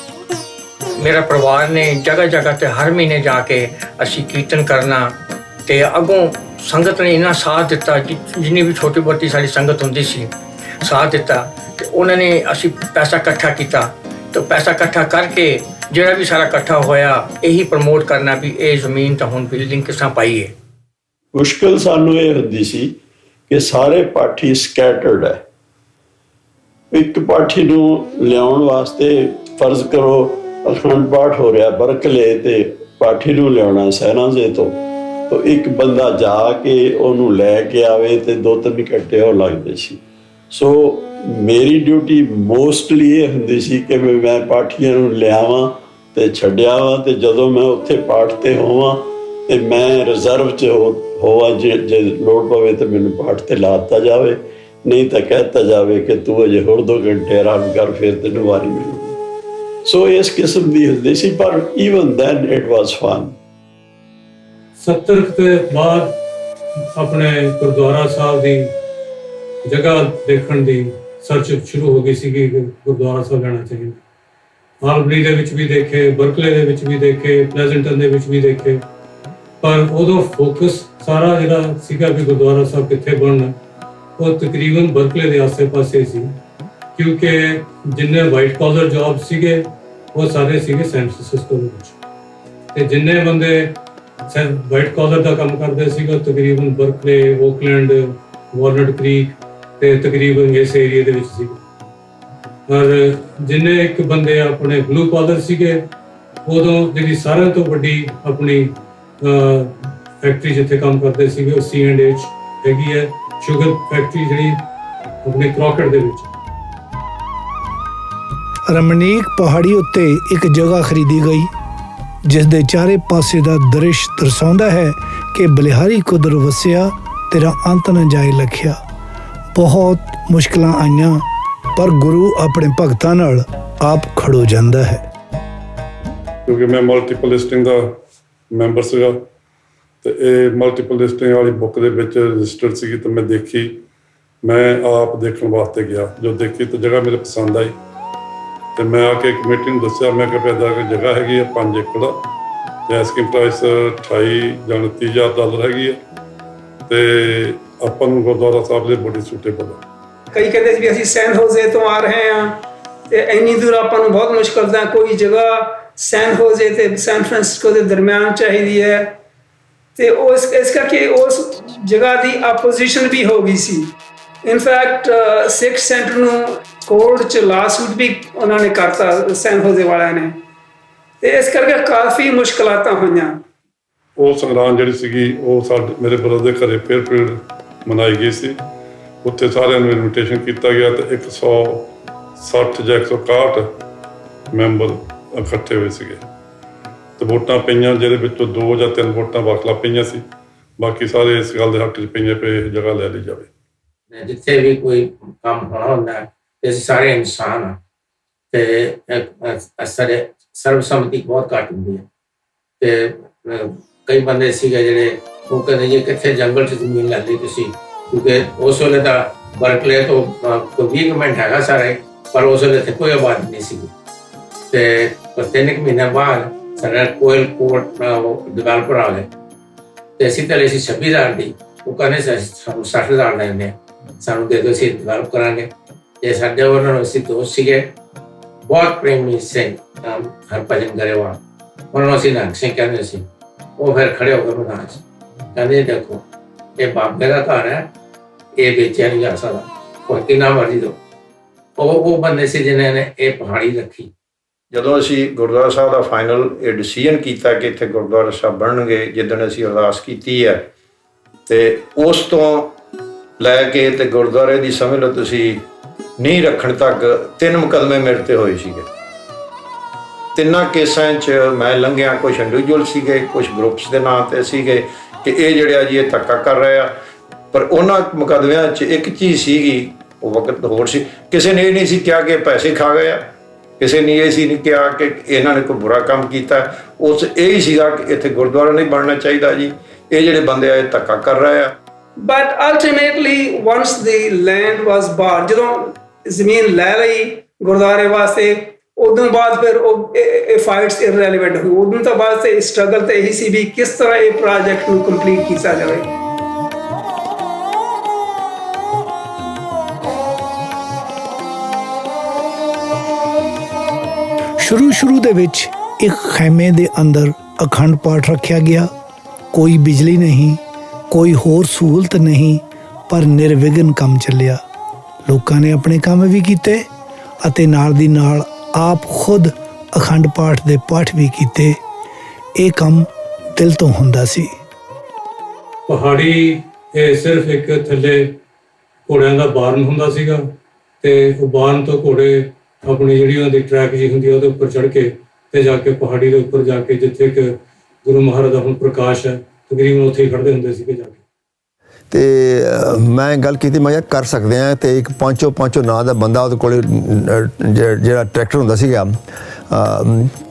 ਮੇਰਾ ਪਰਿਵਾਰ ਨੇ ਜਗ੍ਹਾ ਜਗ੍ਹਾ ਤੇ ਹਰ ਮਹੀਨੇ ਜਾ ਕੇ ਅਸੀਂ ਕੀਰਤਨ ਕਰਨਾ ਤੇ ਅੱਗੋਂ ਸੰਗਤ ਨੇ ਇੰਨਾ ਸਾਥ ਦਿੱਤਾ, ਜਿੰਨੀ ਵੀ ਛੋਟੀ ਮੋਟੀ ਸਾਡੀ ਸੰਗਤ ਹੁੰਦੀ ਸੀ ਸਾਥ ਦਿੱਤਾ ਤੇ ਉਹਨਾਂ ਨੇ ਅਸੀਂ ਪੈਸਾ ਇਕੱਠਾ ਕੀਤਾ ਤੇ ਪੈਸਾ ਇਕੱਠਾ ਕਰਕੇ ਜਿਹੜਾ ਵੀ ਸਾਰਾ ਇਕੱਠਾ ਹੋਇਆ ਇਹੀ ਪ੍ਰਮੋਟ ਕਰਨਾ ਵੀ ਇਹ ਜ਼ਮੀਨ ਤਾਂ ਹੁਣ ਬਿਲਡਿੰਗ ਕਿਸ ਤਰ੍ਹਾਂ ਪਾਈਏ। ਮੁਸ਼ਕਿਲ ਸਾਨੂੰ ਇਹ ਹੁੰਦੀ ਸੀ ਕਿ ਸਾਰੇ ਪਾਠੀ ਸਕੈਟਰਡ ਹੈ। ਇੱਕ ਪਾਠੀ ਨੂੰ ਲਿਆਉਣ ਵਾਸਤੇ ਫਰਜ਼ ਕਰੋ ਅਖੰਡ ਪਾਠ ਹੋ ਰਿਹਾ ਬਰਕਲੇ ਤੇ ਪਾਠੀ ਨੂੰ ਲਿਆਉਣਾ ਸਹਿਨਾਜ਼ੇ ਤੋਂ, ਤਾਂ ਇੱਕ ਬੰਦਾ ਜਾ ਕੇ ਉਹਨੂੰ ਲੈ ਕੇ ਆਵੇ ਤੇ 2-3 ਘੰਟੇ ਉਹ ਲੱਗਦੇ ਸੀ। ਸੋ ਮੇਰੀ ਡਿਊਟੀ ਮੋਸਟਲੀ ਇਹ ਹੁੰਦੀ ਸੀ ਕਿ ਮੈਂ ਪਾਠੀਆਂ ਨੂੰ ਲਿਆਵਾਂ ਤੇ ਛੱਡਿਆ ਵਾ ਤੇ ਜਦੋਂ ਮੈਂ ਉੱਥੇ ਪਾਠ ਤੇ ਹੋਵਾਂ ਤੇ ਮੈਂ ਰਿਜ਼ਰਵ 'ਚ ਹੋਵਾਂ, ਜੇ ਲੋੜ ਪਵੇ ਤਾਂ ਮੈਨੂੰ ਪਾਠ ਤੇ ਲਾ ਦਿੱਤਾ ਜਾਵੇ, ਨਹੀਂ ਤਾਂ ਕਹਿ ਦਿੱਤਾ ਜਾਵੇ ਕਿ ਤੂੰ ਅਜੇ ਹੋਰ 2 ਘੰਟੇ ਆਰਾਮ ਕਰ ਫਿਰ ਤੈਨੂੰ ਵਾਰੀ ਮਿਲੂਗੀ। ਸੋ ਇਸ ਕਿਸਮ ਦੀ ਹੁੰਦੀ ਸੀ, ਪਰ even then it was fun. 70 ਦੇ ਬਾਅਦ ਆਪਣੇ ਗੁਰਦੁਆਰਾ ਸਾਹਿਬ ਦੀ ਜਗ੍ਹਾ ਦੇਖਣ ਦੀ ਸਰਚ ਸ਼ੁਰੂ ਹੋ ਗਈ ਸੀ ਕਿ ਗੁਰਦੁਆਰਾ ਸਾਹਿਬ ਲੈਣਾ ਚਾਹੀਦਾ। ਆਲਬਨੀ ਦੇ ਵਿੱਚ ਵੀ ਦੇਖੇ, ਬਰਕਲੇ ਦੇ ਵਿੱਚ ਵੀ ਦੇਖੇ, ਪਲੈਜ਼ੈਂਟਨ ਦੇ ਵਿੱਚ ਵੀ ਦੇਖੇ, ਪਰ ਉਦੋਂ ਫੋਕਸ ਸਾਰਾ ਜਿਹੜਾ ਸੀਗਾ ਕਿ ਗੁਰਦੁਆਰਾ ਸਾਹਿਬ ਕਿੱਥੇ ਬਣਨਾ ਉਹ ਤਕਰੀਬਨ ਬਰਕਲੇ ਦੇ ਆਸੇ ਪਾਸੇ ਸੀ ਕਿਉਂਕਿ ਜਿੰਨੇ ਵਾਈਟ ਕਾਲਰ ਜੌਬ ਸੀਗੇ ਉਹ ਸਾਰੇ ਸੀਗੇ ਸੈਨ ਫਰਾਂਸਿਸਕੋ ਦੇ ਵਿੱਚ, ਤੇ ਜਿੰਨੇ ਬੰਦੇ ਵਾਈਟ ਕਾਲਰ ਦਾ ਕੰਮ ਕਰਦੇ ਸੀਗੇ ਤਕਰੀਬਨ ਬਰਕਲੇ, ਓਕਲੈਂਡ, ਵਾਲਨਟ ਕ੍ਰੀਕ ਤੇ ਤਕਰੀਬਨ ਇਸ ਏਰੀਏ ਦੇ ਵਿੱਚ ਸੀਗੇ। ਪਰ ਜਿੰਨੇ ਇੱਕ ਬੰਦੇ ਆਪਣੇ ਬਲੂ ਕਾਲਰ ਸੀਗੇ, ਉਦੋਂ ਜਿਹੜੀ ਸਾਰਿਆਂ ਤੋਂ ਵੱਡੀ ਆਪਣੀ ਫੈਕਟਰੀ ਜਿੱਥੇ ਕੰਮ ਕਰਦੇ ਸੀਗੇ ਉਹ C&H ਹੈਗੀ ਹੈ, ਸ਼ੂਗਰ ਫੈਕਟਰੀ ਜਿਹੜੀ ਆਪਣੇ ਕਰੋਕਟ ਦੇ ਵਿੱਚ। ਰਮਣੀਕ ਪਹਾੜੀ ਉੱਤੇ ਇੱਕ ਜਗ੍ਹਾ ਖਰੀਦੀ ਗਈ ਜਿਸ ਦੇ ਚਾਰੇ ਪਾਸੇ ਦਾ ਦ੍ਰਿਸ਼ ਦਰਸਾਉਂਦਾ ਹੈ ਕਿ ਬਲਿਹਾਰੀ ਕੁਦਰ ਵਸਿਆ, ਤੇਰਾ ਅੰਤ ਨਾ ਜਾਏ ਲਖਿਆ। ਬਹੁਤ ਮੁਸ਼ਕਲਾਂ ਆਈਆਂ ਪਰ ਗੁਰੂ ਆਪਣੇ ਭਗਤਾਂ ਨਾਲ ਆਪ ਖੜੋ ਜਾਂਦਾ ਹੈ। ਕਿਉਂਕਿ ਮੈਂ ਮਲਟੀਪਲ ਲਿਸਟਿੰਗ ਦਾ ਮੈਂਬਰ ਸੀਗਾ ਤੇ ਇਹ ਮਲਟੀਪਲ ਲਿਸਟਿੰਗ ਵਾਲੀ ਬੁੱਕ ਦੇ ਵਿੱਚ ਰਜਿਸਟਰਡ ਸੀਗੀ, ਤੇ ਮੈਂ ਦੇਖੀ, ਮੈਂ ਆਪ ਦੇਖਣ ਵਾਸਤੇ ਗਿਆ। ਜੋ ਦੇਖੀ ਤਾਂ ਜਗ੍ਹਾ ਮੇਰੇ ਪਸੰਦ ਆਈ ਤੇ ਮੈਂ ਆ ਕੇ ਕਮੇਟੀ ਨੂੰ ਦੱਸਿਆ, ਮੈਂ ਕਿਹਾ ਪੈਦਾ ਕਿ ਜਗ੍ਹਾ ਹੈਗੀ ਆ 5 ਏਕੜ ਤੇ ਐਸਕਿੰਗ ਪ੍ਰਾਈਸ 28 ਜਾਂ 29,000 ਡਾਲਰ ਹੈਗੀ ਆ ਤੇ ਆਪਾਂ ਨੂੰ ਗੁਰਦੁਆਰਾ ਸਾਹਿਬ ਦੇ ਬੜੀ ਸੂਟੇਬਲ ਆ। ਕਈ ਕਹਿੰਦੇ ਸੀ ਵੀ ਅਸੀਂ ਸੈਨ ਹੋਜ਼ੇ ਤੋਂ ਆ ਰਹੇ ਹਾਂ ਤੇ ਇੰਨੀ ਦੂਰ ਆਪਾਂ ਨੂੰ ਬਹੁਤ ਮੁਸ਼ਕਲ ਦਾ ਕੋਈ ਜਗ੍ਹਾ ਸੈਨ ਹੋਜ਼ੇ ਤੇ ਸੈਨ ਫਰਾਂਸਿਸਕੋ ਦੇ ਦਰਮਿਆਨ ਚਾਹੀਦੀ ਹੈ ਤੇ ਇਸ ਕਰਕੇ ਉਸ ਜਗ੍ਹਾ ਦੀ ਆਪੋਜੀਸ਼ਨ ਵੀ ਹੋ ਗਈ ਸੀ। ਇਨਫੈਕਟ ਸਿੱਖ ਸੈਂਟਰ ਨੂੰ ਕੋਰਟ 'ਚ ਲਾਸੂਟ ਵੀ ਉਹਨਾਂ ਨੇ ਕਰਤਾ ਸੈਨ ਹੋਜ਼ੇ ਵਾਲਿਆਂ ਨੇ, ਤੇ ਇਸ ਕਰਕੇ ਕਾਫੀ ਮੁਸ਼ਕਲਾਤਾਂ ਹੋਈਆਂ। ਉਹ ਸੰਗਰਾਮ ਜਿਹੜੀ ਸੀਗੀ ਉਹ ਸਾਡੇ ਮੇਰੇ ਬ੍ਰਦਰ ਦੇ ਘਰੇ ਫੇਅਰਫੀਲਡ ਮਨਾਈ ਗਈ ਸੀ। ਉੱਥੇ ਸਾਰਿਆਂ ਨੂੰ ਇਨਵੀਟੇਸ਼ਨ ਕੀਤਾ ਗਿਆ ਤੇ 160 ਜਾਂ 161 ਮੈਂਬਰ ਇਕੱਠੇ ਹੋਏ ਸੀਗੇ ਤੇ ਵੋਟਾਂ ਪਈਆਂ, ਜਿਹਦੇ ਵਿੱਚੋਂ 2 ਜਾਂ 3 ਵੋਟਾਂ ਵਕਲਾ ਪਈਆਂ ਸੀ, ਬਾਕੀ ਸਾਰੇ ਇਸ ਗੱਲ ਦੇ ਹੱਕ 'ਚ ਪਈਆਂ ਪਏ ਜਗ੍ਹਾ ਲੈ ਲਈ ਜਾਵੇ। ਜਿੱਥੇ ਵੀ ਕੋਈ ਕੰਮ ਹੋਣਾ ਹੁੰਦਾ ਤੇ ਅਸੀਂ ਸਾਰੇ ਇਨਸਾਨ ਆ ਤੇ ਸਾਡੇ ਸਰਬਸੰਮਤੀ ਬਹੁਤ ਘੱਟ ਹੁੰਦੀ ਹੈ ਤੇ ਕਈ ਬੰਦੇ ਸੀਗੇ ਜਿਹੜੇ ਉਹ ਕਹਿੰਦੇ ਜੀ ਕਿੱਥੇ ਜੰਗਲ 'ਚ ਜ਼ਮੀਨ ਲੈ ਲਈ ਤੁਸੀਂ, ਕਿਉਂਕਿ ਉਸ ਵੇਲੇ ਤਾਂ ਬਰਕਲੇ ਤੋਂ ਕੋਈ 20 ਮਿੰਟ ਹੈਗਾ ਸਾਰੇ, ਪਰ ਉਸ ਵੇਲੇ ਇੱਥੇ ਕੋਈ ਆਬਾਦੀ ਨਹੀਂ ਸੀਗੀ ਤੇ 3 ਮਹੀਨੇ ਬਾਅਦ ਸਾਡਾ ਕੋਇਲ ਕੋਰਟ ਡਿਵੈਲਪਰ ਆ ਗਏ ਤੇ ਅਸੀਂ ਤਾਂ ਸੀ 26,000 ਦੀ, ਉਹ ਕਹਿੰਦੇ ਸਾਨੂੰ 60,000 ਲੈਂਦੇ ਸਾਨੂੰ ਦੇ ਦਿਓ, ਅਸੀਂ ਡਿਵੈਲਪ ਕਰਾਂਗੇ। ਤੇ ਸਾਡੇ ਉਹਨਾਂ ਨੂੰ ਅਸੀਂ ਦੋਸਤ ਸੀਗੇ ਬਹੁਤ, ਪ੍ਰੇਮੀ ਸਿੰਘ ਹਰਭਜਨ ਗਰੇਵਾਲ, ਉਹਨਾਂ ਨੂੰ ਅਸੀਂ ਨਾਨਕ ਸਿੰਘ ਕਹਿੰਦੇ ਸੀ। ਉਹ ਫਿਰ ਖੜੇ ਹੋ ਕੇ ਮੈਦਾਨ 'ਚ ਕਹਿੰਦੇ ਦੇਖੋ ਇਹ ਬਾਬੇ ਦਾ ਘਰ ਹੈ, ਇਹ ਵੇਚਿਆ ਨਹੀਂ ਜਾ ਸਕਦਾ, ਕੋਈ ਕਿੰਨਾ ਮਰਜ਼ੀ ਦਿਓ। ਉਹ ਬੰਦੇ ਸੀ ਜਿਨ੍ਹਾਂ ਨੇ ਇਹ ਪਹਾੜੀ ਰੱਖੀ। ਜਦੋਂ ਅਸੀਂ ਗੁਰਦੁਆਰਾ ਸਾਹਿਬ ਦਾ ਫਾਈਨਲ ਇਹ ਡਿਸੀਜਨ ਕੀਤਾ ਕਿ ਇੱਥੇ ਗੁਰਦੁਆਰਾ ਸਾਹਿਬ ਬਣਨਗੇ, ਜਿੱਦਣ ਅਸੀਂ ਅਰਦਾਸ ਕੀਤੀ ਹੈ ਤੇ ਉਸ ਤੋਂ ਲੈ ਕੇ ਤੇ ਗੁਰਦੁਆਰੇ ਦੀ ਸਮਝ ਲਓ ਤੁਸੀਂ ਨੀਂਹ ਰੱਖਣ ਤੱਕ 3 ਮੁਕੱਦਮੇ ਮੇਰੇ 'ਤੇ ਹੋਏ ਸੀਗੇ। 3 ਕੇਸਾਂ 'ਚ ਮੈਂ ਲੰਘਿਆ, ਕੁਛ ਇੰਡੀਵਿਜੂਅਲ ਸੀਗੇ, ਕੁਛ ਗਰੁੱਪਸ ਦੇ ਨਾਂ 'ਤੇ ਸੀਗੇ ਕਿ ਇਹ ਜਿਹੜੇ ਜੀ ਇਹ ਧੱਕਾ ਕਰ ਰਹੇ ਆ। ਪਰ ਉਹਨਾਂ ਮੁਕੱਦਮਿਆਂ 'ਚ ਇੱਕ ਚੀਜ਼ ਸੀਗੀ, ਉਹ ਵਕਤ ਹੋਰ ਸੀ, ਕਿਸੇ ਨੇ ਇਹ ਨਹੀਂ ਸੀ ਕਿਹਾ ਕਿ ਪੈਸੇ ਖਾ ਗਏ ਆ, ਕਿਸੇ ਨੇ ਇਹ ਸੀ ਨਹੀਂ ਕਿਹਾ ਕਿ ਇਹਨਾਂ ਨੇ ਕੋਈ ਬੁਰਾ ਕੰਮ ਕੀਤਾ। ਉਸ ਇਹ ਹੀ ਸੀਗਾ ਕਿ ਇੱਥੇ ਗੁਰਦੁਆਰਾ ਨਹੀਂ ਬਣਨਾ ਚਾਹੀਦਾ ਜੀ, ਇਹ ਜਿਹੜੇ ਬੰਦੇ ਆ ਇਹ ਧੱਕਾ ਕਰ ਰਹੇ ਆ। But ultimately, once the land was bought, ਜਦੋਂ ਜ਼ਮੀਨ ਲੈ ਲਈ ਗੁਰਦੁਆਰੇ ਵਾਸਤੇ, ਉਦੋਂ ਬਾਅਦ ਫਿਰ ਇਹ ਫਾਈਟਸ ਇਰਰੈਲੇਵੈਂਟ ਹੋਈ। ਉਦੋਂ ਤੋਂ ਬਾਅਦ ਤੇ ਸਟਰਗਲ ਤੇ ਇਹੀ ਸੀ ਵੀ ਕਿਸ ਤਰ੍ਹਾਂ ਇਹ ਪ੍ਰੋਜੈਕਟ ਨੂੰ ਕੰਪਲੀਟ ਕੀਤਾ ਜਾਵੇ। ਸ਼ੁਰੂ ਦੇ ਵਿੱਚ ਇੱਕ ਖੈਮੇ ਦੇ ਅੰਦਰ ਅਖੰਡ ਪਾਠ ਰੱਖਿਆ ਗਿਆ। ਕੋਈ ਬਿਜਲੀ ਨਹੀਂ, ਕੋਈ ਹੋਰ ਸਹੂਲਤ ਨਹੀਂ, ਪਰ ਨਿਰਵਿਘਨ ਕੰਮ ਚੱਲਿਆ। ਲੋਕਾਂ ਨੇ ਆਪਣੇ ਕੰਮ ਵੀ ਕੀਤੇ ਅਤੇ ਨਾਲ ਦੀ ਨਾਲ ਆਪ ਖੁਦ ਅਖੰਡ ਪਾਠ ਦੇ ਪਾਠ ਵੀ ਕੀਤੇ। ਇਹ ਕੰਮ ਦਿਲ ਤੋਂ ਹੁੰਦਾ ਸੀ। ਪਹਾੜੀ ਇਹ ਸਿਰਫ ਇੱਕ ਥੱਲੇ ਘੋੜਿਆਂ ਦਾ ਬਾਰਨ ਹੁੰਦਾ ਸੀਗਾ ਤੇ ਉਹ ਬਾਰਨ ਤੋਂ ਘੋੜੇ ਆਪਣੀ ਜਿਹੜੀ ਉਹਨਾਂ ਦੀ ਟਰੈਕ ਜੀ ਹੁੰਦੀ ਉਹਦੇ ਉੱਪਰ ਚੜ੍ਹ ਕੇ ਤੇ ਜਾ ਕੇ ਪਹਾੜੀ ਦੇ ਉੱਪਰ ਜਾ ਕੇ ਜਿੱਥੇ ਕਿ ਗੁਰੂ ਮਹਾਰਾਜ ਦਾ ਹੁਣ ਪ੍ਰਕਾਸ਼ ਹੈ ਤਕਰੀਬਨ ਉੱਥੇ ਹੀ ਖੜ੍ਹਦੇ ਹੁੰਦੇ ਸੀਗੇ ਜਾ ਕੇ। ਤੇ ਮੈਂ ਗੱਲ ਕੀਤੀ, ਮੈਂ ਕਿਹਾ ਕਰ ਸਕਦੇ ਹਾਂ। ਤੇ ਇੱਕ ਪਾਂਚੋ ਨਾਂ ਦਾ ਬੰਦਾ ਉਹਦੇ ਕੋਲ ਜਿਹੜਾ ਟਰੈਕਟਰ ਹੁੰਦਾ ਸੀਗਾ,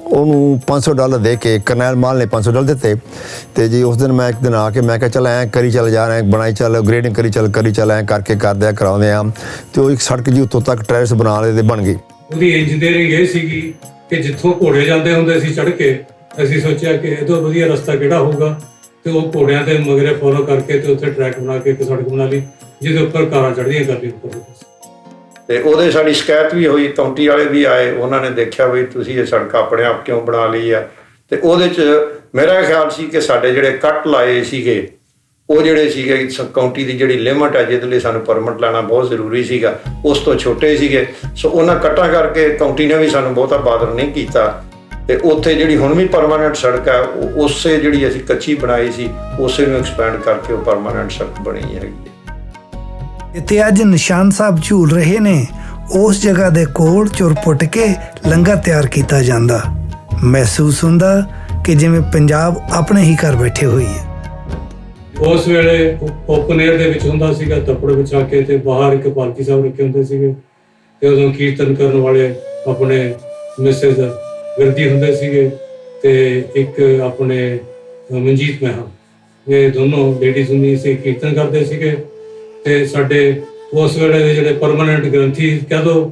ਉਹਨੂੰ $500 ਦੇ ਕੇ ਕਰਨੈਲ ਮਾਲ ਨੇ $500 ਦਿੱਤੇ। ਤੇ ਜੀ ਉਸ ਦਿਨ ਮੈਂ ਇੱਕ ਦਿਨ ਆ ਕੇ ਮੈਂ ਕਿਹਾ ਚੱਲ ਐਂ ਕਰੀ ਚੱਲ ਜਾ ਰਹੇ, ਬਣਾਈ ਚੱਲ, ਗ੍ਰੇਡਿੰਗ ਕਰੀ ਚੱਲ ਐਂ ਕਰਕੇ ਕਰਦੇ ਆ ਕਰਾਉਂਦੇ ਆ। ਤੇ ਉਹ ਇੱਕ ਸੜਕ ਜੀ ਉੱਤੋਂ ਤੱਕ ਟਰੈਵਰਸ ਬਣਾ ਲਏ ਤੇ ਬਣ ਗਈ। ਉਹਦੀ ਇੰਜੀਨੀਅਰਿੰਗ ਇਹ ਸੀਗੀ ਕਿ ਜਿੱਥੋਂ ਘੋੜੇ ਜਾਂਦੇ ਹੁੰਦੇ ਸੀ ਚੜ੍ਹ ਕੇ, ਅਸੀਂ ਸੋਚਿਆ ਕਿ ਇਹ ਤੋਂ ਵਧੀਆ ਰਸਤਾ ਕਿਹੜਾ ਹੋਊਗਾ ਤੇ ਉਹ ਘੋੜਿਆਂ ਦੇ ਮਗਰੇ ਫੋਲੋ ਕਰਕੇ ਤੇ ਉੱਥੇ ਟਰੈਕ ਬਣਾ ਕੇ ਇੱਕ ਸੜਕ ਬਣਾ ਲਈ ਜਿਹਦੇ ਉੱਪਰ ਕਾਰਾਂ ਚੜ੍ਹਦੀਆਂ ਕਰਦੀ ਉੱਪਰ। ਤੇ ਉਹਦੇ ਸਾਡੀ ਸ਼ਿਕਾਇਤ ਵੀ ਹੋਈ, ਕਾਉਂਟੀ ਵਾਲੇ ਵੀ ਆਏ, ਉਹਨਾਂ ਨੇ ਦੇਖਿਆ ਵੀ ਤੁਸੀਂ ਇਹ ਸੜਕ ਆਪਣੇ ਆਪ ਕਿਉਂ ਬਣਾ ਲਈ ਆ। ਤੇ ਉਹਦੇ 'ਚ ਮੇਰਾ ਖਿਆਲ ਸੀ ਕਿ ਸਾਡੇ ਜਿਹੜੇ ਕੱਟ ਲਾਏ ਸੀਗੇ ਉਹ ਜਿਹੜੇ ਸੀਗੇ ਕਾਉਂਟੀ ਦੀ ਜਿਹੜੀ ਲਿਮਟ ਹੈ ਜਿਹਦੇ ਲਈ ਸਾਨੂੰ ਪਰਮਿਟ ਲੈਣਾ ਬਹੁਤ ਜ਼ਰੂਰੀ ਸੀਗਾ, ਉਸ ਤੋਂ ਛੋਟੇ ਸੀਗੇ। ਸੋ ਉਹਨਾਂ ਕੱਟਾਂ ਕਰਕੇ ਕਾਉਂਟੀ ਨੇ ਵੀ ਸਾਨੂੰ ਬਹੁਤਾ ਬਾਦਰ ਨਹੀਂ ਕੀਤਾ। ਤੇ ਉੱਥੇ ਜਿਹੜੀ ਹੁਣ ਵੀ ਪਰਮਾਨੈਂਟ ਸੜਕ ਹੈ ਉਸੇ ਜਿਹੜੀ ਅਸੀਂ ਕੱਚੀ ਬਣਾਈ ਸੀ ਉਸੇ ਨੂੰ ਐਕਸਪੈਂਡ ਕਰਕੇ ਉਹ ਪਰਮਾਨੈਂਟ ਸੜਕ ਬਣੀ ਹੈਗੀ। ਇੱਥੇ ਅੱਜ ਨਿਸ਼ਾਨ ਸਾਹਿਬ ਝੂਲ ਰਹੇ ਨੇ, ਉਸ ਜਗ੍ਹਾ ਦੇ ਕੋਲ ਚੁਰ ਪੁੱਟ ਕੇ ਲੰਗਰ ਤਿਆਰ ਕੀਤਾ ਜਾਂਦਾ। ਮਹਿਸੂਸ ਹੁੰਦਾ ਕਿ ਜਿਵੇਂ ਪੰਜਾਬ ਆਪਣੇ ਹੀ ਘਰ ਬੈਠੇ ਹੋਈ ਹੈ। ਉਸ ਵੇਲੇ ਓਪਨ 에ਅਰ ਦੇ ਵਿੱਚ ਹੁੰਦਾ ਸੀਗਾ, ਤੱਪੜ ਵਿਛਾ ਕੇ ਤੇ ਬਾਹਰ ਇੱਕ ਪਾਲਕੀ ਸਾਹਿਬ ਰੱਖੇ ਹੁੰਦੇ ਸੀਗੇ ਤੇ ਉਦੋਂ ਕੀਰਤਨ ਕਰਨ ਵਾਲੇ ਆਪਣੇ ਮਿਸਿਸ ਵਿਰਦੀ ਹੁੰਦੇ ਸੀਗੇ ਤੇ ਇੱਕ ਆਪਣੇ ਮਨਜੀਤ ਮਹਿਰਾ, ਇਹ ਦੋਨੋਂ ਲੇਡੀਜ਼ ਹੁੰਦੀਆਂ ਸੀ, ਕੀਰਤਨ ਕਰਦੇ ਸੀਗੇ। ਤੇ ਸਾਡੇ ਉਸ ਵੇਲੇ ਦੇ ਜਿਹੜੇ ਪਰਮਾਨੈਂਟ ਗ੍ਰੰਥੀ ਕਹਿ ਦੋ